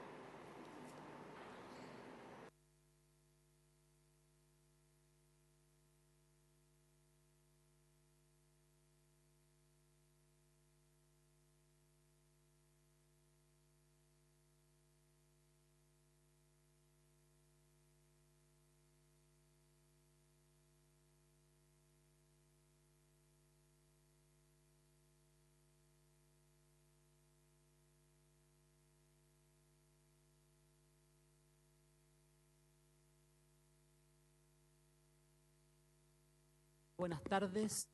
Buenas tardes.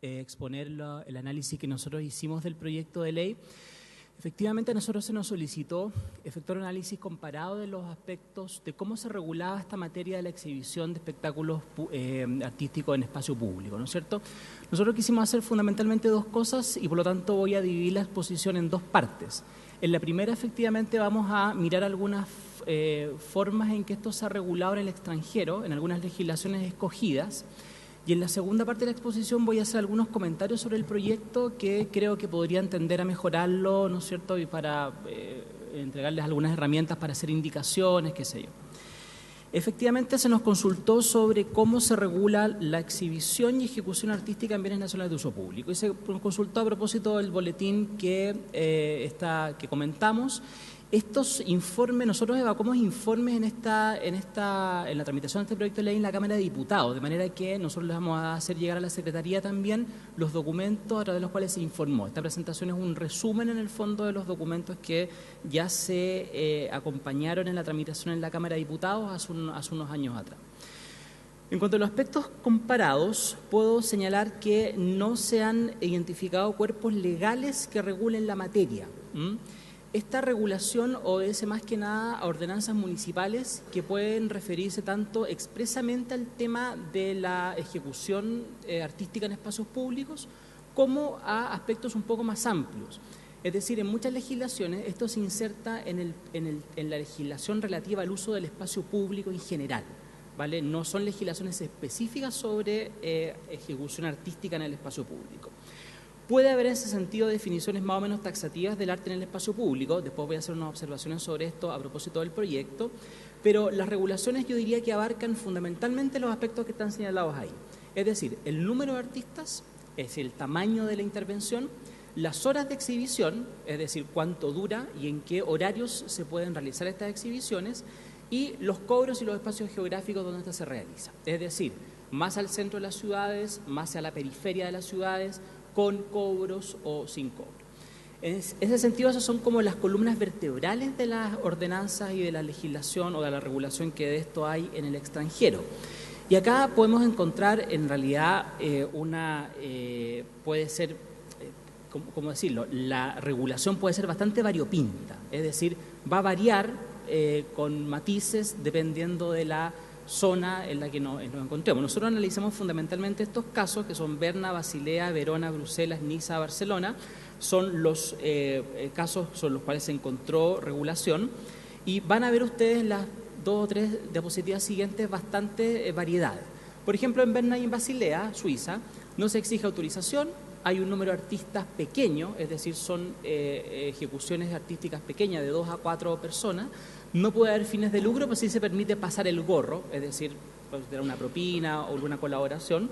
Exponer el análisis que nosotros hicimos del proyecto de ley. Efectivamente, a nosotros se nos solicitó efectuar un análisis comparado de los aspectos de cómo se regulaba esta materia de la exhibición de espectáculos artísticos en espacio público, ¿no es cierto? Nosotros quisimos hacer fundamentalmente dos cosas y por lo tanto voy a dividir la exposición en dos partes. En la primera, efectivamente, vamos a mirar algunas formas en que esto se ha regulado en el extranjero, en algunas legislaciones escogidas. Y en la segunda parte de la exposición voy a hacer algunos comentarios sobre el proyecto que creo que podrían tender a mejorarlo, ¿no es cierto?, y para entregarles algunas herramientas para hacer indicaciones, qué sé yo. Efectivamente, se nos consultó sobre cómo se regula la exhibición y ejecución artística en bienes nacionales de uso público. Y se consultó a propósito del boletín que comentamos. Estos informes, nosotros evacuamos informes en la tramitación de este proyecto de ley en la Cámara de Diputados, de manera que nosotros les vamos a hacer llegar a la Secretaría también los documentos a través de los cuales se informó. Esta presentación es un resumen en el fondo de los documentos que ya se acompañaron en la tramitación en la Cámara de Diputados hace unos años atrás. En cuanto a los aspectos comparados, puedo señalar que no se han identificado cuerpos legales que regulen la materia. Esta regulación obedece más que nada a ordenanzas municipales que pueden referirse tanto expresamente al tema de la ejecución artística en espacios públicos como a aspectos un poco más amplios. Es decir, en muchas legislaciones esto se inserta en la legislación relativa al uso del espacio público en general, ¿vale? No son legislaciones específicas sobre ejecución artística en el espacio público. Puede haber en ese sentido definiciones más o menos taxativas del arte en el espacio público, después voy a hacer unas observaciones sobre esto a propósito del proyecto, pero las regulaciones yo diría que abarcan fundamentalmente los aspectos que están señalados ahí. Es decir, el número de artistas, es decir, el tamaño de la intervención, las horas de exhibición, es decir, cuánto dura y en qué horarios se pueden realizar estas exhibiciones, y los cobros y los espacios geográficos donde esta se realiza. Es decir, más al centro de las ciudades, más a la periferia de las ciudades, con cobros o sin cobro. En ese sentido, esas son como las columnas vertebrales de las ordenanzas y de la legislación o de la regulación que de esto hay en el extranjero. Y acá podemos encontrar, en realidad, puede ser, ¿cómo decirlo? La regulación puede ser bastante variopinta, es decir, va a variar con matices dependiendo de la zona en la que nos encontremos. Nosotros analizamos fundamentalmente estos casos, que son Berna, Basilea, Verona, Bruselas, Niza, Barcelona. Son los casos sobre los cuales se encontró regulación, y van a ver ustedes en las 2 o 3 diapositivas siguientes bastante variedades. Por ejemplo, en Berna y en Basilea, Suiza, no se exige autorización, hay un número de artistas pequeño, es decir, son ejecuciones artísticas pequeñas de 2 a 4 personas. No puede haber fines de lucro, pero sí se permite pasar el gorro, es decir, puede tener una propina o alguna colaboración.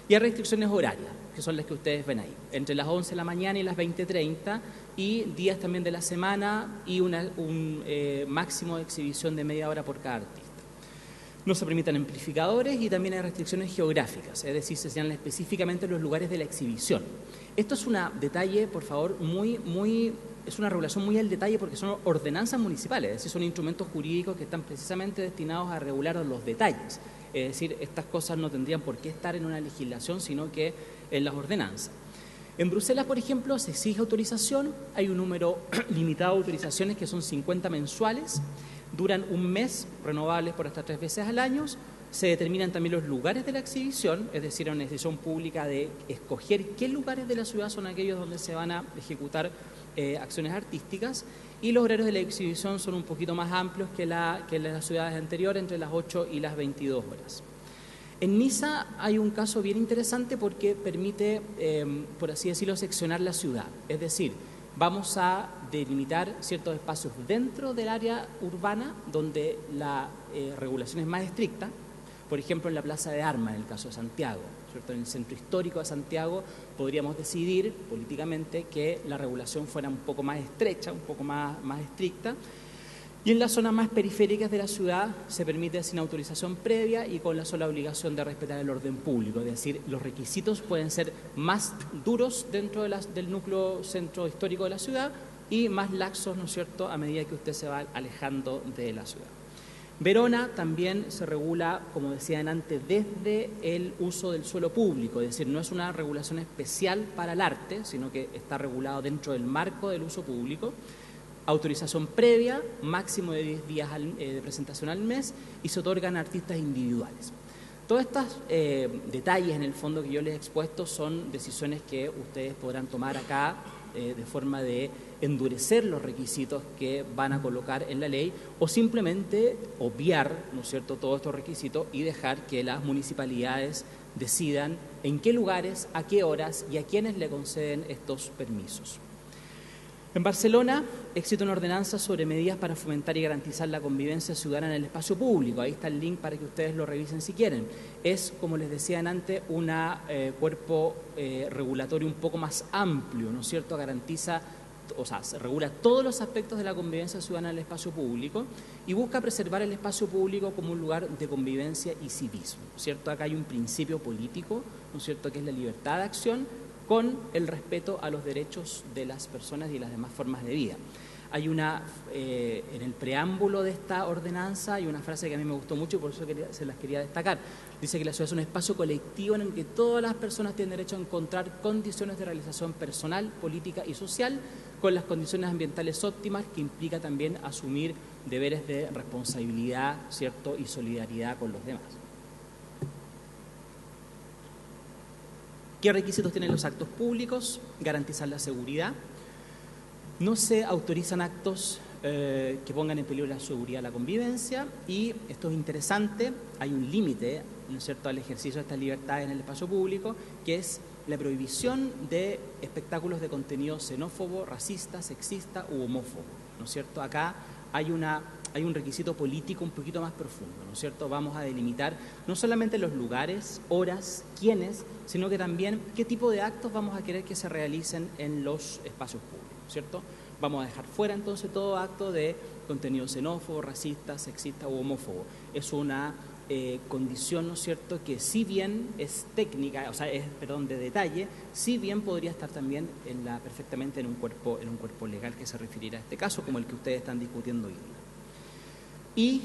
Y hay restricciones horarias, que son las que ustedes ven ahí, entre las 11 de la mañana y las 20:30, y días también de la semana, y un máximo de exhibición de media hora por cada artista. No se permiten amplificadores y también hay restricciones geográficas, es decir, se señalan específicamente los lugares de la exhibición. Esto es un detalle, por favor, es una regulación muy al detalle porque son ordenanzas municipales, es decir, son instrumentos jurídicos que están precisamente destinados a regular los detalles. Es decir, estas cosas no tendrían por qué estar en una legislación, sino que en las ordenanzas. En Bruselas, por ejemplo, se exige autorización, hay un número limitado de autorizaciones que son 50 mensuales, duran un mes, renovables por hasta 3 veces al año. Se determinan también los lugares de la exhibición, es decir, una decisión pública de escoger qué lugares de la ciudad son aquellos donde se van a ejecutar acciones artísticas, y los horarios de la exhibición son un poquito más amplios que las ciudades anteriores, entre las 8 y las 22 horas. En Niza hay un caso bien interesante porque permite, por así decirlo, seccionar la ciudad, es decir, vamos a delimitar ciertos espacios dentro del área urbana donde la regulación es más estricta. Por ejemplo, en la Plaza de Armas, en el caso de Santiago, ¿cierto? En el centro histórico de Santiago podríamos decidir políticamente que la regulación fuera un poco más estrecha, un poco más estricta. Y en las zonas más periféricas de la ciudad se permite sin autorización previa y con la sola obligación de respetar el orden público. Es decir, los requisitos pueden ser más duros dentro del núcleo centro histórico de la ciudad y más laxos, ¿no es cierto?, a medida que usted se va alejando de la ciudad. Verona también se regula, como decían antes, desde el uso del suelo público, es decir, no es una regulación especial para el arte, sino que está regulado dentro del marco del uso público. Autorización previa, máximo de 10 días de presentación al mes, y se otorgan a artistas individuales. Todos estos detalles, en el fondo, que yo les he expuesto son decisiones que ustedes podrán tomar acá de forma de endurecer los requisitos que van a colocar en la ley o simplemente obviar, ¿no es cierto?, todos estos requisitos y dejar que las municipalidades decidan en qué lugares, a qué horas y a quiénes le conceden estos permisos. En Barcelona existe una ordenanza sobre medidas para fomentar y garantizar la convivencia ciudadana en el espacio público. Ahí está el link para que ustedes lo revisen si quieren. Es, como les decía antes, un cuerpo regulatorio un poco más amplio, ¿no es cierto? Garantiza, o sea, se regula todos los aspectos de la convivencia ciudadana en el espacio público y busca preservar el espacio público como un lugar de convivencia y civismo, ¿no es cierto? Acá hay un principio político, ¿no es cierto?, que es la libertad de acción, con el respeto a los derechos de las personas y las demás formas de vida. Hay en el preámbulo de esta ordenanza hay una frase que a mí me gustó mucho y por eso se las quería destacar. Dice que la ciudad es un espacio colectivo en el que todas las personas tienen derecho a encontrar condiciones de realización personal, política y social, con las condiciones ambientales óptimas, que implica también asumir deberes de responsabilidad, ¿cierto?, y solidaridad con los demás. ¿Qué requisitos tienen los actos públicos? Garantizar la seguridad. No se autorizan actos que pongan en peligro la seguridad, la convivencia, y esto es interesante, hay un límite, ¿no es cierto?, al ejercicio de estas libertades en el espacio público, que es la prohibición de espectáculos de contenido xenófobo, racista, sexista u homófobo, ¿no es cierto? Acá hay un requisito político un poquito más profundo, ¿no es cierto? Vamos a delimitar no solamente los lugares, horas, quiénes, sino que también qué tipo de actos vamos a querer que se realicen en los espacios públicos, ¿cierto? Vamos a dejar fuera entonces todo acto de contenido xenófobo, racista, sexista u homófobo. Es una condición, ¿no es cierto?, que si bien es técnica, o sea, de detalle, si bien podría estar también perfectamente en un cuerpo legal que se refiriera a este caso, como el que ustedes están discutiendo hoy día. Y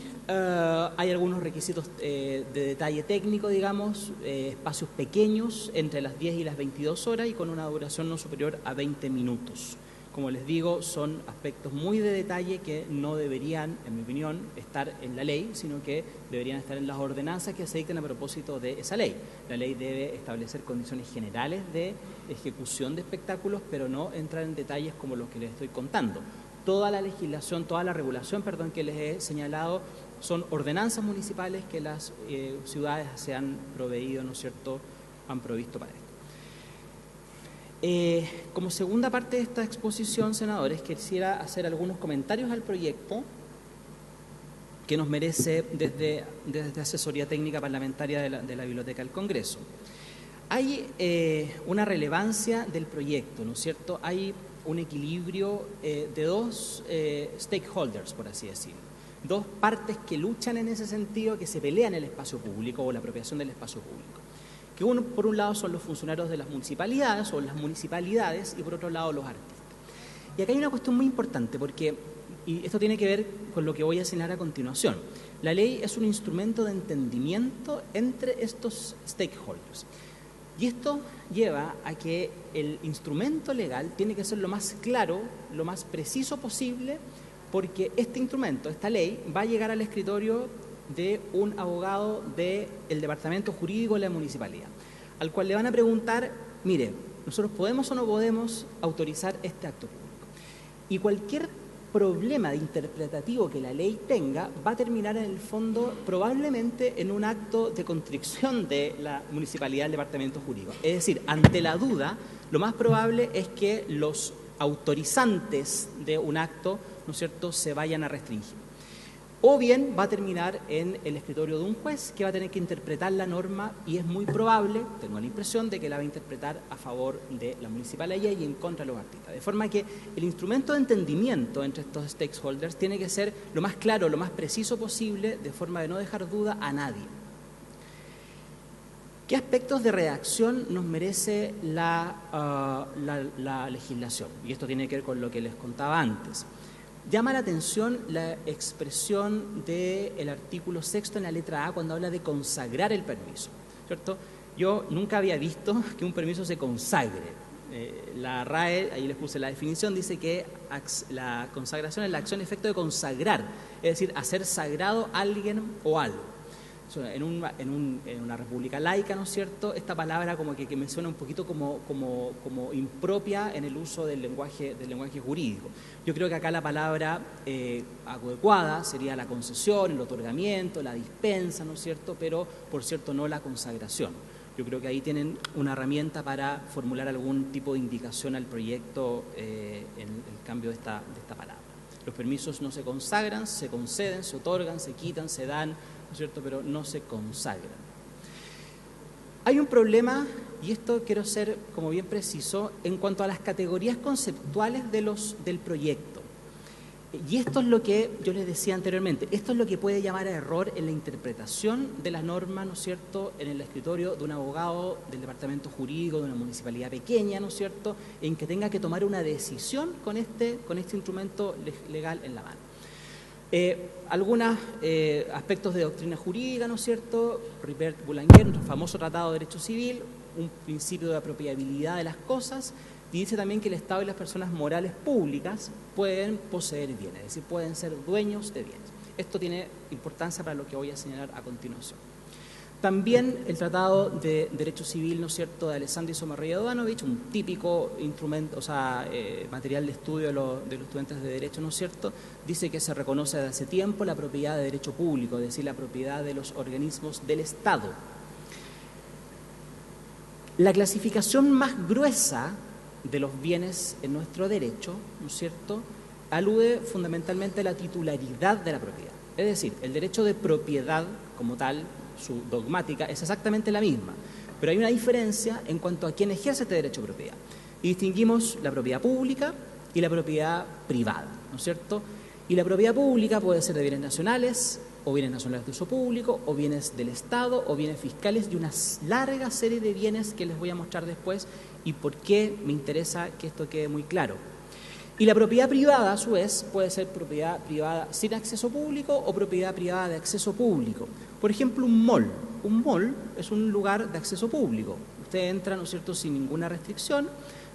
hay algunos requisitos de detalle técnico, digamos, espacios pequeños entre las 10 y las 22 horas y con una duración no superior a 20 minutos. Como les digo, son aspectos muy de detalle que no deberían, en mi opinión, estar en la ley, sino que deberían estar en las ordenanzas que se dicten a propósito de esa ley. La ley debe establecer condiciones generales de ejecución de espectáculos, pero no entrar en detalles como los que les estoy contando. Toda la legislación, toda la regulación, que les he señalado son ordenanzas municipales que las ciudades se han proveído, ¿no es cierto?, han provisto para esto. Como segunda parte de esta exposición, senadores, quisiera hacer algunos comentarios al proyecto que nos merece desde Asesoría Técnica Parlamentaria de la Biblioteca del Congreso. Hay una relevancia del proyecto, ¿no es cierto? Hay un equilibrio de dos stakeholders, por así decirlo. Dos partes que luchan en ese sentido, que se pelean el espacio público o la apropiación del espacio público. Que uno, por un lado, son los funcionarios de las municipalidades o las municipalidades y por otro lado los artistas. Y acá hay una cuestión muy importante porque, y esto tiene que ver con lo que voy a señalar a continuación, la ley es un instrumento de entendimiento entre estos stakeholders. Y esto lleva a que el instrumento legal tiene que ser lo más claro, lo más preciso posible, porque este instrumento, esta ley, va a llegar al escritorio de un abogado del departamento jurídico de la municipalidad, al cual le van a preguntar, mire, nosotros podemos o no podemos autorizar este acto público. Y cualquier problema interpretativo que la ley tenga va a terminar en el fondo probablemente en un acto de constricción de la municipalidad del departamento jurídico. Es decir, ante la duda, lo más probable es que los autorizantes de un acto, ¿no es cierto?, se vayan a restringir. O bien va a terminar en el escritorio de un juez que va a tener que interpretar la norma y es muy probable, tengo la impresión, de que la va a interpretar a favor de la municipalidad y en contra de los artistas. De forma que el instrumento de entendimiento entre estos stakeholders tiene que ser lo más claro, lo más preciso posible, de forma de no dejar duda a nadie. ¿Qué aspectos de redacción nos merece la legislación? Y esto tiene que ver con lo que les contaba antes. Llama la atención la expresión del artículo 6 en la letra A cuando habla de consagrar el permiso, ¿cierto? Yo nunca había visto que un permiso se consagre. La RAE, ahí les puse la definición, dice que la consagración es la acción efecto de consagrar, es decir, hacer sagrado a alguien o algo. En una república laica, ¿no es cierto?, esta palabra como que me suena un poquito como impropia en el uso del lenguaje jurídico. Yo creo que acá la palabra adecuada sería la concesión, el otorgamiento, la dispensa, ¿no es cierto?, pero por cierto no la consagración. Yo creo que ahí tienen una herramienta para formular algún tipo de indicación al proyecto en el cambio de esta palabra. Los permisos no se consagran, se conceden, se otorgan, se quitan, se dan, ¿no es cierto?, pero no se consagran. Hay un problema, y esto quiero ser como bien preciso, en cuanto a las categorías conceptuales del proyecto. Y esto es lo que yo les decía anteriormente, esto es lo que puede llamar a error en la interpretación de la norma, ¿no es cierto?, en el escritorio de un abogado del departamento jurídico de una municipalidad pequeña, ¿no es cierto?, en que tenga que tomar una decisión con este instrumento legal en la mano. Algunos aspectos de doctrina jurídica, ¿no es cierto?, Ribert Boulanger, nuestro famoso Tratado de Derecho Civil, un principio de apropiabilidad de las cosas. Y dice también que el Estado y las personas morales públicas pueden poseer bienes, es decir, pueden ser dueños de bienes. Esto tiene importancia para lo que voy a señalar a continuación. También el Tratado de Derecho Civil, ¿no es cierto?, de Alessandri Somarriya Dodanovich, un típico instrumento, material de estudio de los estudiantes de Derecho, ¿no es cierto?, dice que se reconoce desde hace tiempo la propiedad de derecho público, es decir, la propiedad de los organismos del Estado. La clasificación más gruesa de los bienes en nuestro derecho, ¿no es cierto?, alude fundamentalmente a la titularidad de la propiedad. Es decir, el derecho de propiedad como tal, su dogmática, es exactamente la misma, pero hay una diferencia en cuanto a quién ejerce este derecho de propiedad. Y distinguimos la propiedad pública y la propiedad privada, ¿no es cierto? Y la propiedad pública puede ser de bienes nacionales, o bienes nacionales de uso público, o bienes del Estado, o bienes fiscales, y una larga serie de bienes que les voy a mostrar después y por qué me interesa que esto quede muy claro. Y la propiedad privada, a su vez, puede ser propiedad privada sin acceso público o propiedad privada de acceso público. Por ejemplo, un mall. Un mall es un lugar de acceso público. Usted entra, ¿no es cierto?, sin ninguna restricción,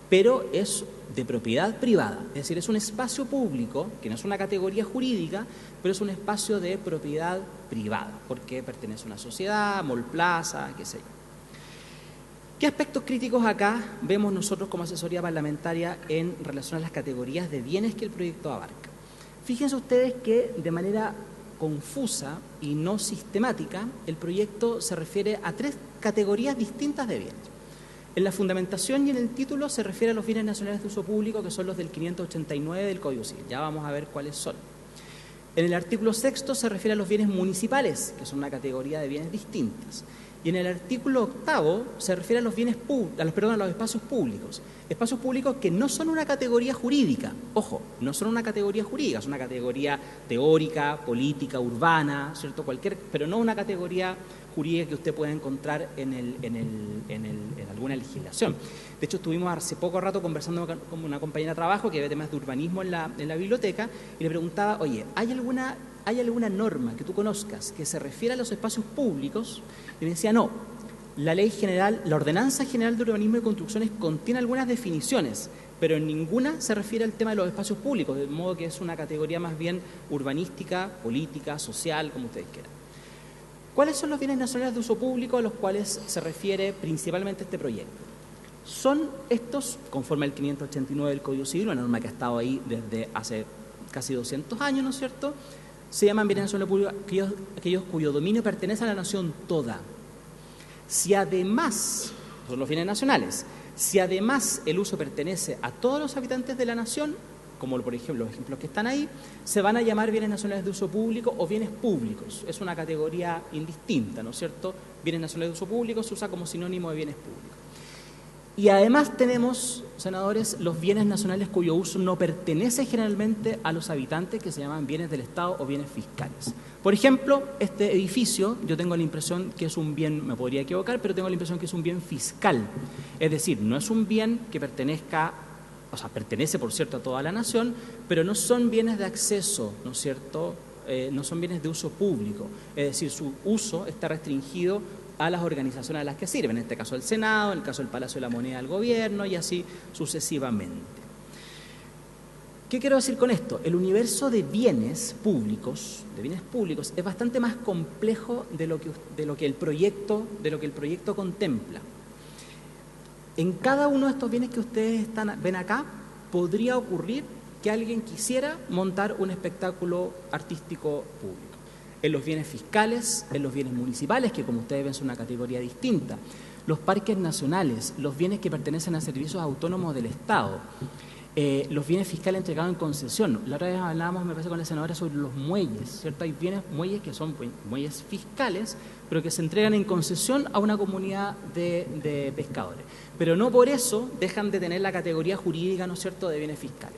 pero es de propiedad privada. Es decir, es un espacio público, que no es una categoría jurídica, pero es un espacio de propiedad privada, porque pertenece a una sociedad, mall plaza, qué sé yo. ¿Qué aspectos críticos acá vemos nosotros como asesoría parlamentaria en relación a las categorías de bienes que el proyecto abarca? Fíjense ustedes que de manera confusa y no sistemática, el proyecto se refiere a 3 categorías distintas de bienes. En la fundamentación y en el título se refiere a los bienes nacionales de uso público, que son los del 589 del Código Civil. Ya vamos a ver cuáles son. En el artículo 6 se refiere a los bienes municipales, que son una categoría de bienes distintas. Y en el artículo 8º se refiere a los bienes a los espacios públicos. Espacios públicos que no son una categoría jurídica. Ojo, no son una categoría jurídica, es una categoría teórica, política, urbana, ¿cierto? Pero no una categoría jurídica que usted pueda encontrar en alguna legislación. De hecho, estuvimos hace poco rato conversando con una compañera de trabajo que ve temas de urbanismo en la biblioteca y le preguntaba, oye, ¿hay alguna norma que tú conozcas que se refiera a los espacios públicos? Y me decía, no, la Ordenanza General de Urbanismo y Construcciones contiene algunas definiciones, pero en ninguna se refiere al tema de los espacios públicos, de modo que es una categoría más bien urbanística, política, social, como ustedes quieran. ¿Cuáles son los bienes nacionales de uso público a los cuales se refiere principalmente este proyecto? Son estos, conforme al 589 del Código Civil, una norma que ha estado ahí desde hace casi 200 años, ¿no es cierto?, se llaman bienes nacionales públicos aquellos cuyo dominio pertenece a la nación toda. Si además, son los bienes nacionales, si además el uso pertenece a todos los habitantes de la nación, como por ejemplo los ejemplos que están ahí, se van a llamar bienes nacionales de uso público o bienes públicos. Es una categoría indistinta, ¿no es cierto? Bienes nacionales de uso público se usa como sinónimo de bienes públicos. Y además tenemos, senadores, los bienes nacionales cuyo uso no pertenece generalmente a los habitantes, que se llaman bienes del Estado o bienes fiscales. Por ejemplo, este edificio, yo tengo la impresión que es un bien, me podría equivocar, pero tengo la impresión que es un bien fiscal. Es decir, no es un bien que pertenezca, o sea, pertenece, por cierto, a toda la nación, pero no son bienes de acceso, ¿no es cierto?, no son bienes de uso público. Es decir, su uso está restringido a las organizaciones a las que sirven, en este caso el Senado, en el caso del Palacio de la Moneda del Gobierno y así sucesivamente. ¿Qué quiero decir con esto? El universo de bienes públicos es bastante más complejo de lo que el proyecto contempla. En cada uno de estos bienes que ustedes ven acá, podría ocurrir que alguien quisiera montar un espectáculo artístico público. En los bienes fiscales, en los bienes municipales, que como ustedes ven son una categoría distinta, los parques nacionales, los bienes que pertenecen a servicios autónomos del Estado, los bienes fiscales entregados en concesión. La otra vez hablábamos, me parece, con la senadora sobre los muelles, ¿cierto? Hay muelles que son muelles fiscales, pero que se entregan en concesión a una comunidad de pescadores. Pero no por eso dejan de tener la categoría jurídica, ¿no es cierto?, de bienes fiscales.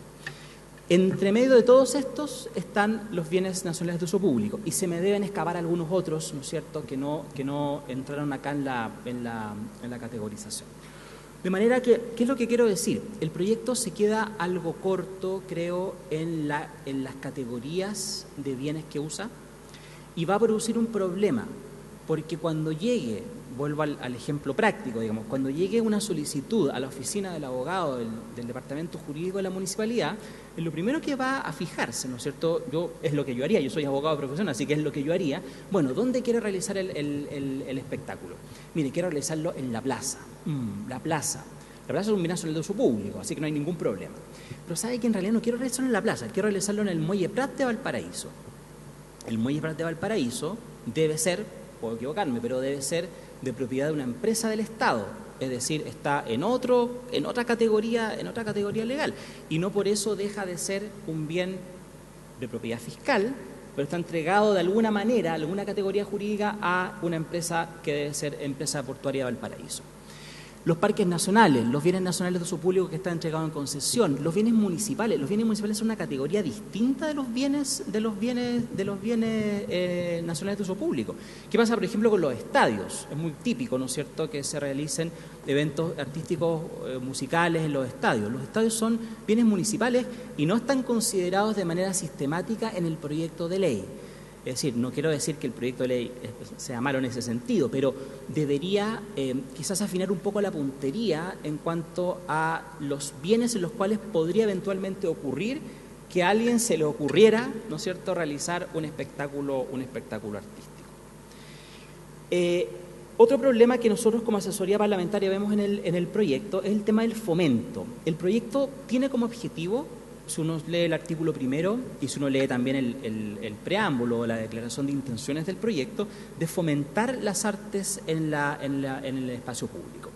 Entre medio de todos estos están los bienes nacionales de uso público y se me deben escapar algunos otros, ¿no es cierto?, que no entraron acá en la categorización. De manera que, ¿qué es lo que quiero decir? El proyecto se queda algo corto, creo, en las categorías de bienes que usa y va a producir un problema, porque cuando llegue, vuelvo al ejemplo práctico, digamos, cuando llegue una solicitud a la oficina del abogado del Departamento Jurídico de la Municipalidad, lo primero que va a fijarse, ¿no es cierto? Es lo que yo haría, yo soy abogado de profesión, así que es lo que yo haría. Bueno, ¿dónde quiere realizar el espectáculo? Mire, quiero realizarlo en la plaza. La plaza es un bien nacional de uso público, así que no hay ningún problema. Pero sabe que en realidad no quiero realizarlo en la plaza, quiero realizarlo en el Muelle Prat de Valparaíso. El Muelle Prat de Valparaíso debe ser, puedo equivocarme, pero debe ser de propiedad de una empresa del Estado, es decir, está en otra categoría legal y no por eso deja de ser un bien de propiedad fiscal, pero está entregado de alguna manera, alguna categoría jurídica a una empresa que debe ser Empresa Portuaria de Valparaíso. Los parques nacionales, los bienes nacionales de uso público que están entregados en concesión, los bienes municipales son una categoría distinta de los bienes nacionales de uso público. ¿Qué pasa, por ejemplo, con los estadios? Es muy típico, ¿no es cierto?, que se realicen eventos artísticos musicales en los estadios. Los estadios son bienes municipales y no están considerados de manera sistemática en el proyecto de ley. Es decir, no quiero decir que el proyecto de ley sea malo en ese sentido, pero debería quizás afinar un poco la puntería en cuanto a los bienes en los cuales podría eventualmente ocurrir que a alguien se le ocurriera, ¿no es cierto?, realizar un espectáculo artístico. Otro problema que nosotros como asesoría parlamentaria vemos en el proyecto es el tema del fomento. El proyecto tiene como objetivo, si uno lee el artículo primero y si uno lee también el preámbulo o la declaración de intenciones del proyecto, de fomentar las artes en el espacio público.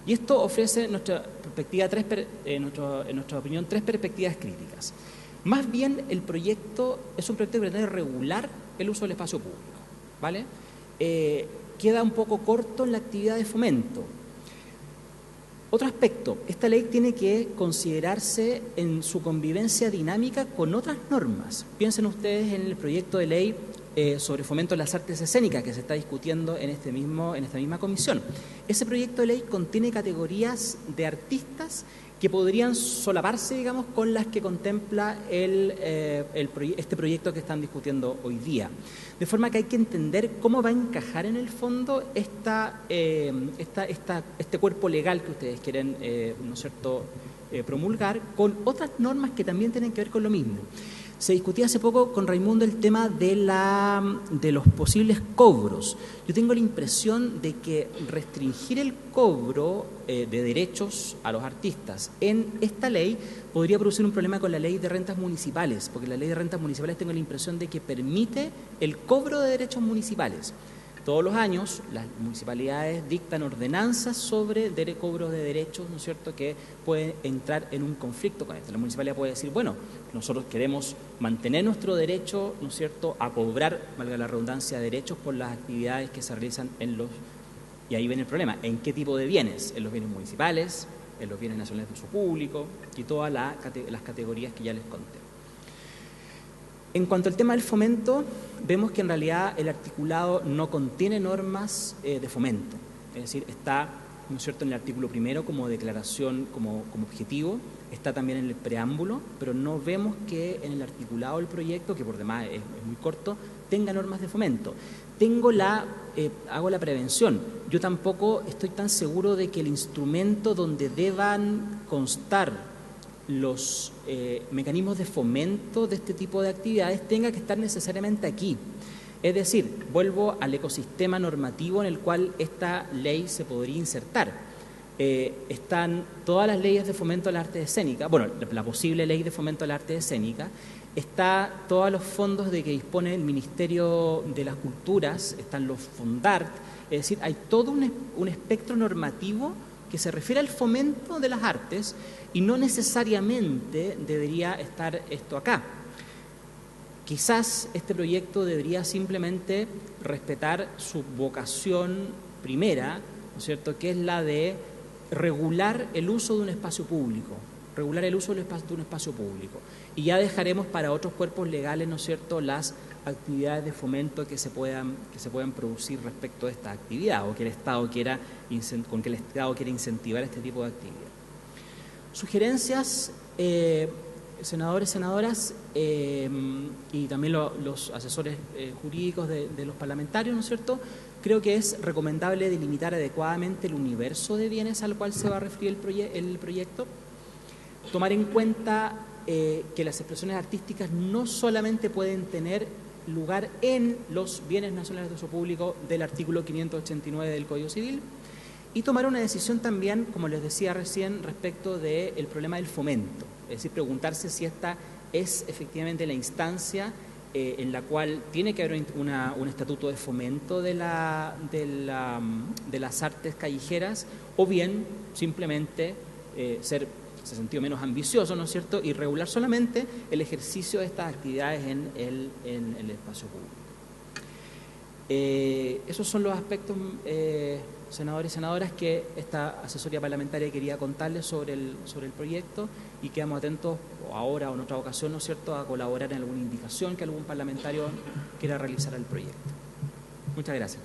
Y esto ofrece, en nuestra opinión, tres perspectivas críticas. Más bien, el proyecto es un proyecto que pretende regular el uso del espacio público, ¿vale? queda un poco corto en la actividad de fomento. Otro aspecto, esta ley tiene que considerarse en su convivencia dinámica con otras normas. Piensen ustedes en el proyecto de ley sobre fomento de las artes escénicas que se está discutiendo en esta misma comisión. Ese proyecto de ley contiene categorías de artistas que podrían solaparse, digamos, con las que contempla este proyecto que están discutiendo hoy día. De forma que hay que entender cómo va a encajar en el fondo este cuerpo legal que ustedes quieren, ¿no es cierto?, promulgar, con otras normas que también tienen que ver con lo mismo. Se discutía hace poco con Raimundo el tema de los posibles cobros. Yo tengo la impresión de que restringir el cobro de derechos a los artistas en esta ley podría producir un problema con la ley de rentas municipales, porque la ley de rentas municipales tengo la impresión de que permite el cobro de derechos municipales. Todos los años las municipalidades dictan ordenanzas sobre cobro de derechos, ¿no es cierto?, que pueden entrar en un conflicto con esto. La municipalidad puede decir, bueno, nosotros queremos mantener nuestro derecho, ¿no es cierto?, a cobrar, valga la redundancia, derechos por las actividades que se realizan y ahí viene el problema, ¿en qué tipo de bienes? En los bienes municipales, en los bienes nacionales de uso público y todas las categorías que ya les conté. En cuanto al tema del fomento, vemos que en realidad el articulado no contiene normas de fomento, es decir, está, ¿no es cierto?, en el artículo primero como declaración, como objetivo, está también en el preámbulo, pero no vemos que en el articulado del proyecto, que por demás es muy corto, tenga normas de fomento. Hago la prevención, yo tampoco estoy tan seguro de que el instrumento donde deban constar los mecanismos de fomento de este tipo de actividades tenga que estar necesariamente aquí. Es decir, vuelvo al ecosistema normativo en el cual esta ley se podría insertar. Están todas las leyes de fomento a la arte escénica, bueno, la posible ley de fomento a la arte escénica, está todos los fondos de que dispone el Ministerio de las Culturas, están los Fondart, es decir, hay todo un espectro normativo que se refiere al fomento de las artes y no necesariamente debería estar esto acá. Quizás este proyecto debería simplemente respetar su vocación primera, ¿no es cierto?, que es la de regular el uso de un espacio público, y ya dejaremos para otros cuerpos legales, ¿no es cierto?, las actividades de fomento que se puedan producir respecto a esta actividad o que el Estado quiera incentivar este tipo de actividad. Sugerencias, senadores, senadoras, y también los asesores jurídicos de los parlamentarios, ¿no es cierto?, creo que es recomendable delimitar adecuadamente el universo de bienes al cual se va a referir el proyecto, tomar en cuenta que las expresiones artísticas no solamente pueden tener lugar en los bienes nacionales de uso público del artículo 589 del Código Civil, y tomar una decisión también, como les decía recién, respecto del problema del fomento, es decir, preguntarse si esta es efectivamente la instancia en la cual tiene que haber un estatuto de fomento de las artes callejeras, o bien simplemente ser en ese sentido menos ambicioso, ¿no es cierto?, y regular solamente el ejercicio de estas actividades en el espacio público. Esos son los aspectos, senadores y senadoras, que esta asesoría parlamentaria quería contarles sobre el proyecto, y quedamos atentos ahora o en otra ocasión, ¿no es cierto?, a colaborar en alguna indicación que algún parlamentario quiera realizar al proyecto. Muchas gracias.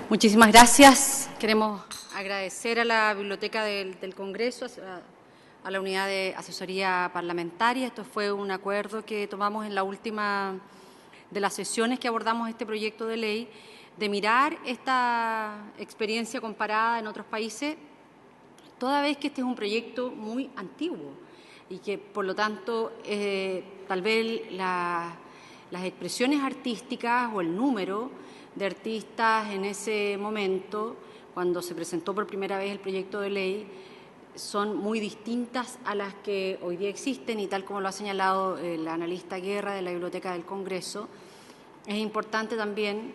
Muchísimas gracias. Queremos agradecer a la Biblioteca del Congreso, a la Unidad de Asesoría Parlamentaria. Esto fue un acuerdo que tomamos en la última de las sesiones que abordamos este proyecto de ley, de mirar esta experiencia comparada en otros países, toda vez que este es un proyecto muy antiguo y que, por lo tanto, tal vez las expresiones artísticas o el número de artistas en ese momento, cuando se presentó por primera vez el proyecto de ley, son muy distintas a las que hoy día existen, y tal como lo ha señalado el analista Guerra de la Biblioteca del Congreso, es importante también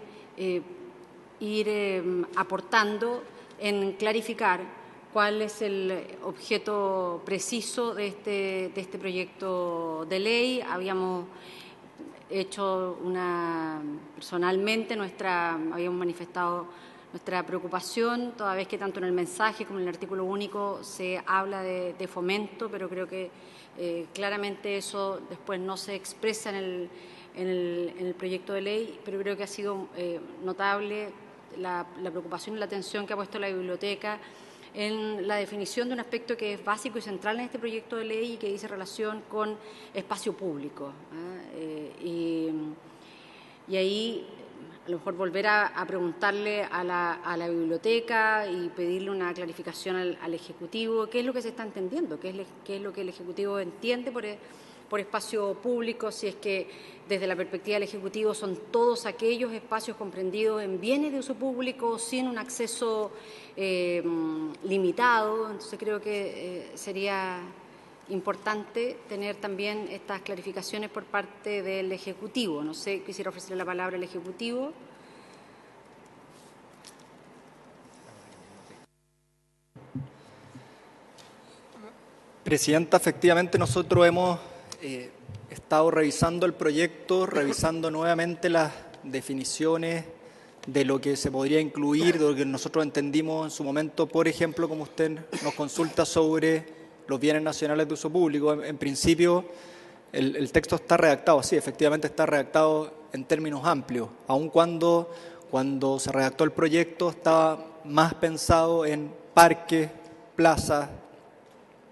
ir aportando en clarificar cuál es el objeto preciso de este proyecto de ley. Habíamos hecho personalmente habíamos manifestado nuestra preocupación, toda vez que tanto en el mensaje como en el artículo único se habla de fomento, pero creo que claramente eso después no se expresa en el proyecto de ley, pero creo que ha sido notable la preocupación y la atención que ha puesto la biblioteca en la definición de un aspecto que es básico y central en este proyecto de ley y que dice relación con espacio público. Y ahí a lo mejor volver a preguntarle a la biblioteca y pedirle una clarificación al Ejecutivo, qué es lo que se está entendiendo, qué es lo que el Ejecutivo entiende por espacio público, si es que desde la perspectiva del Ejecutivo son todos aquellos espacios comprendidos en bienes de uso público sin un acceso limitado. Entonces creo que sería importante tener también estas clarificaciones por parte del Ejecutivo. No sé, quisiera ofrecerle la palabra al Ejecutivo. Presidenta, efectivamente nosotros hemos estado revisando el proyecto, revisando nuevamente las definiciones de lo que se podría incluir, de lo que nosotros entendimos en su momento, por ejemplo, como usted nos consulta sobre los bienes nacionales de uso público. En principio, el texto está redactado, sí, efectivamente está redactado en términos amplios, aun cuando se redactó el proyecto estaba más pensado en parques, plazas,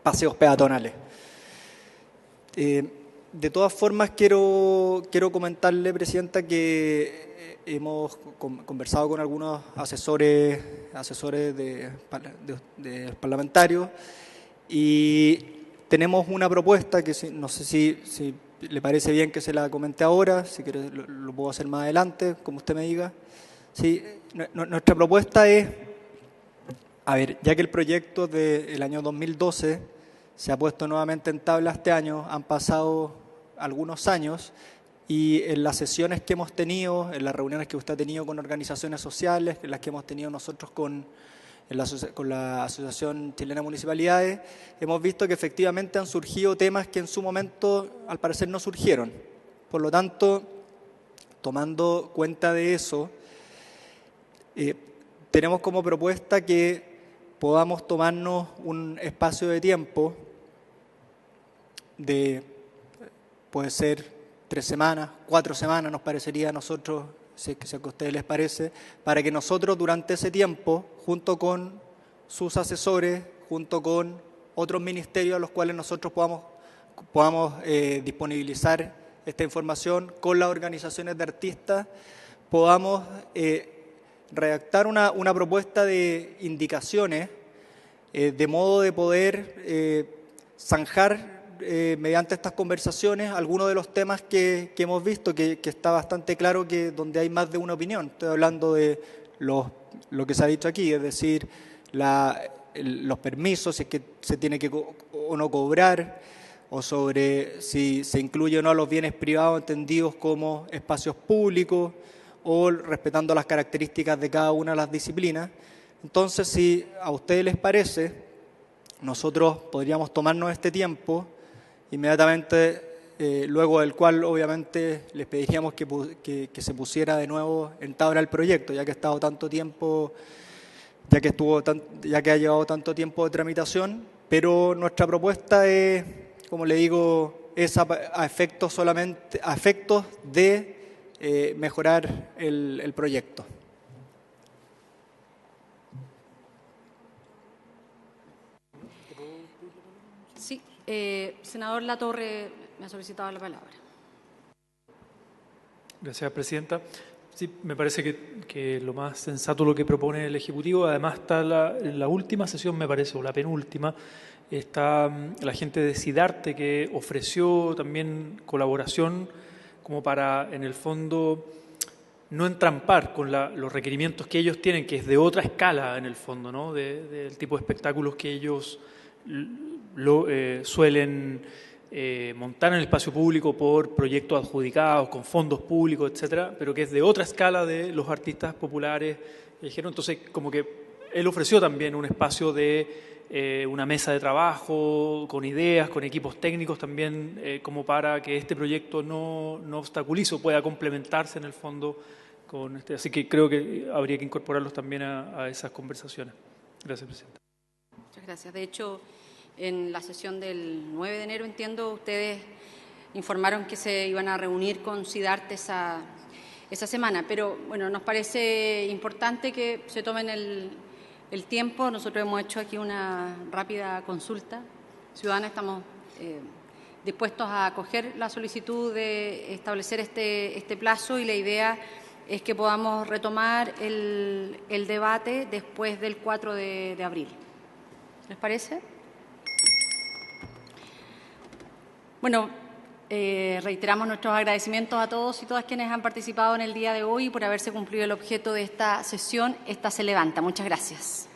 paseos peatonales. De todas formas, quiero comentarle, Presidenta, que hemos conversado con algunos asesores de parlamentarios y tenemos una propuesta que no sé si le parece bien que se la comente ahora, si quiere lo puedo hacer más adelante, como usted me diga. Sí, nuestra propuesta es, a ver, ya que el proyecto del año 2012 se ha puesto nuevamente en tabla este año, han pasado algunos años y en las sesiones que hemos tenido, en las reuniones que usted ha tenido con organizaciones sociales, en las que hemos tenido nosotros con la Asociación Chilena de Municipalidades, hemos visto que efectivamente han surgido temas que en su momento al parecer no surgieron. Por lo tanto, tomando cuenta de eso, tenemos como propuesta que podamos tomarnos un espacio de tiempo puede ser 3 semanas, 4 semanas, nos parecería a nosotros, si es que a ustedes les parece, para que nosotros durante ese tiempo, junto con sus asesores, junto con otros ministerios a los cuales nosotros podamos disponibilizar esta información con las organizaciones de artistas, podamos redactar una propuesta de indicaciones de modo de poder zanjar mediante estas conversaciones algunos de los temas que hemos visto, que está bastante claro que donde hay más de una opinión. Estoy hablando de lo que se ha dicho aquí, es decir, los permisos, si es que se tiene que o no cobrar, o sobre si se incluye o no a los bienes privados entendidos como espacios públicos, o respetando las características de cada una de las disciplinas. Entonces, si a ustedes les parece, nosotros podríamos tomarnos este tiempo inmediatamente, luego del cual obviamente les pediríamos que se pusiera de nuevo en tabla el proyecto, ya que ha estado tanto tiempo, ya que ha llevado tanto tiempo de tramitación, pero nuestra propuesta es, como le digo, es a efectos de mejorar el proyecto. Sí, senador Latorre me ha solicitado la palabra. Gracias, Presidenta. Sí, me parece que lo más sensato lo que propone el Ejecutivo. Además está en la última sesión, me parece, o la penúltima, está la gente de SIDARTE que ofreció también colaboración como para, en el fondo, no entrampar con los requerimientos que ellos tienen, que es de otra escala, en el fondo, ¿no? Del tipo de espectáculos que ellos suelen montar en el espacio público por proyectos adjudicados, con fondos públicos, etcétera, pero que es de otra escala de los artistas populares. Entonces, como que él ofreció también un espacio de una mesa de trabajo con ideas, con equipos técnicos también, como para que este proyecto no obstaculice o pueda complementarse en el fondo con este. Así que creo que habría que incorporarlos también a esas conversaciones. Gracias, Presidenta. Muchas gracias. De hecho, en la sesión del 9 de enero, entiendo, ustedes informaron que se iban a reunir con SIDART esa semana, pero bueno, nos parece importante que se tomen el tiempo. Nosotros hemos hecho aquí una rápida consulta ciudadana, estamos dispuestos a acoger la solicitud de establecer este plazo y la idea es que podamos retomar el debate después del 4 de abril. ¿Les parece? Bueno, reiteramos nuestros agradecimientos a todos y todas quienes han participado en el día de hoy por haberse cumplido el objeto de esta sesión. Esta se levanta. Muchas gracias.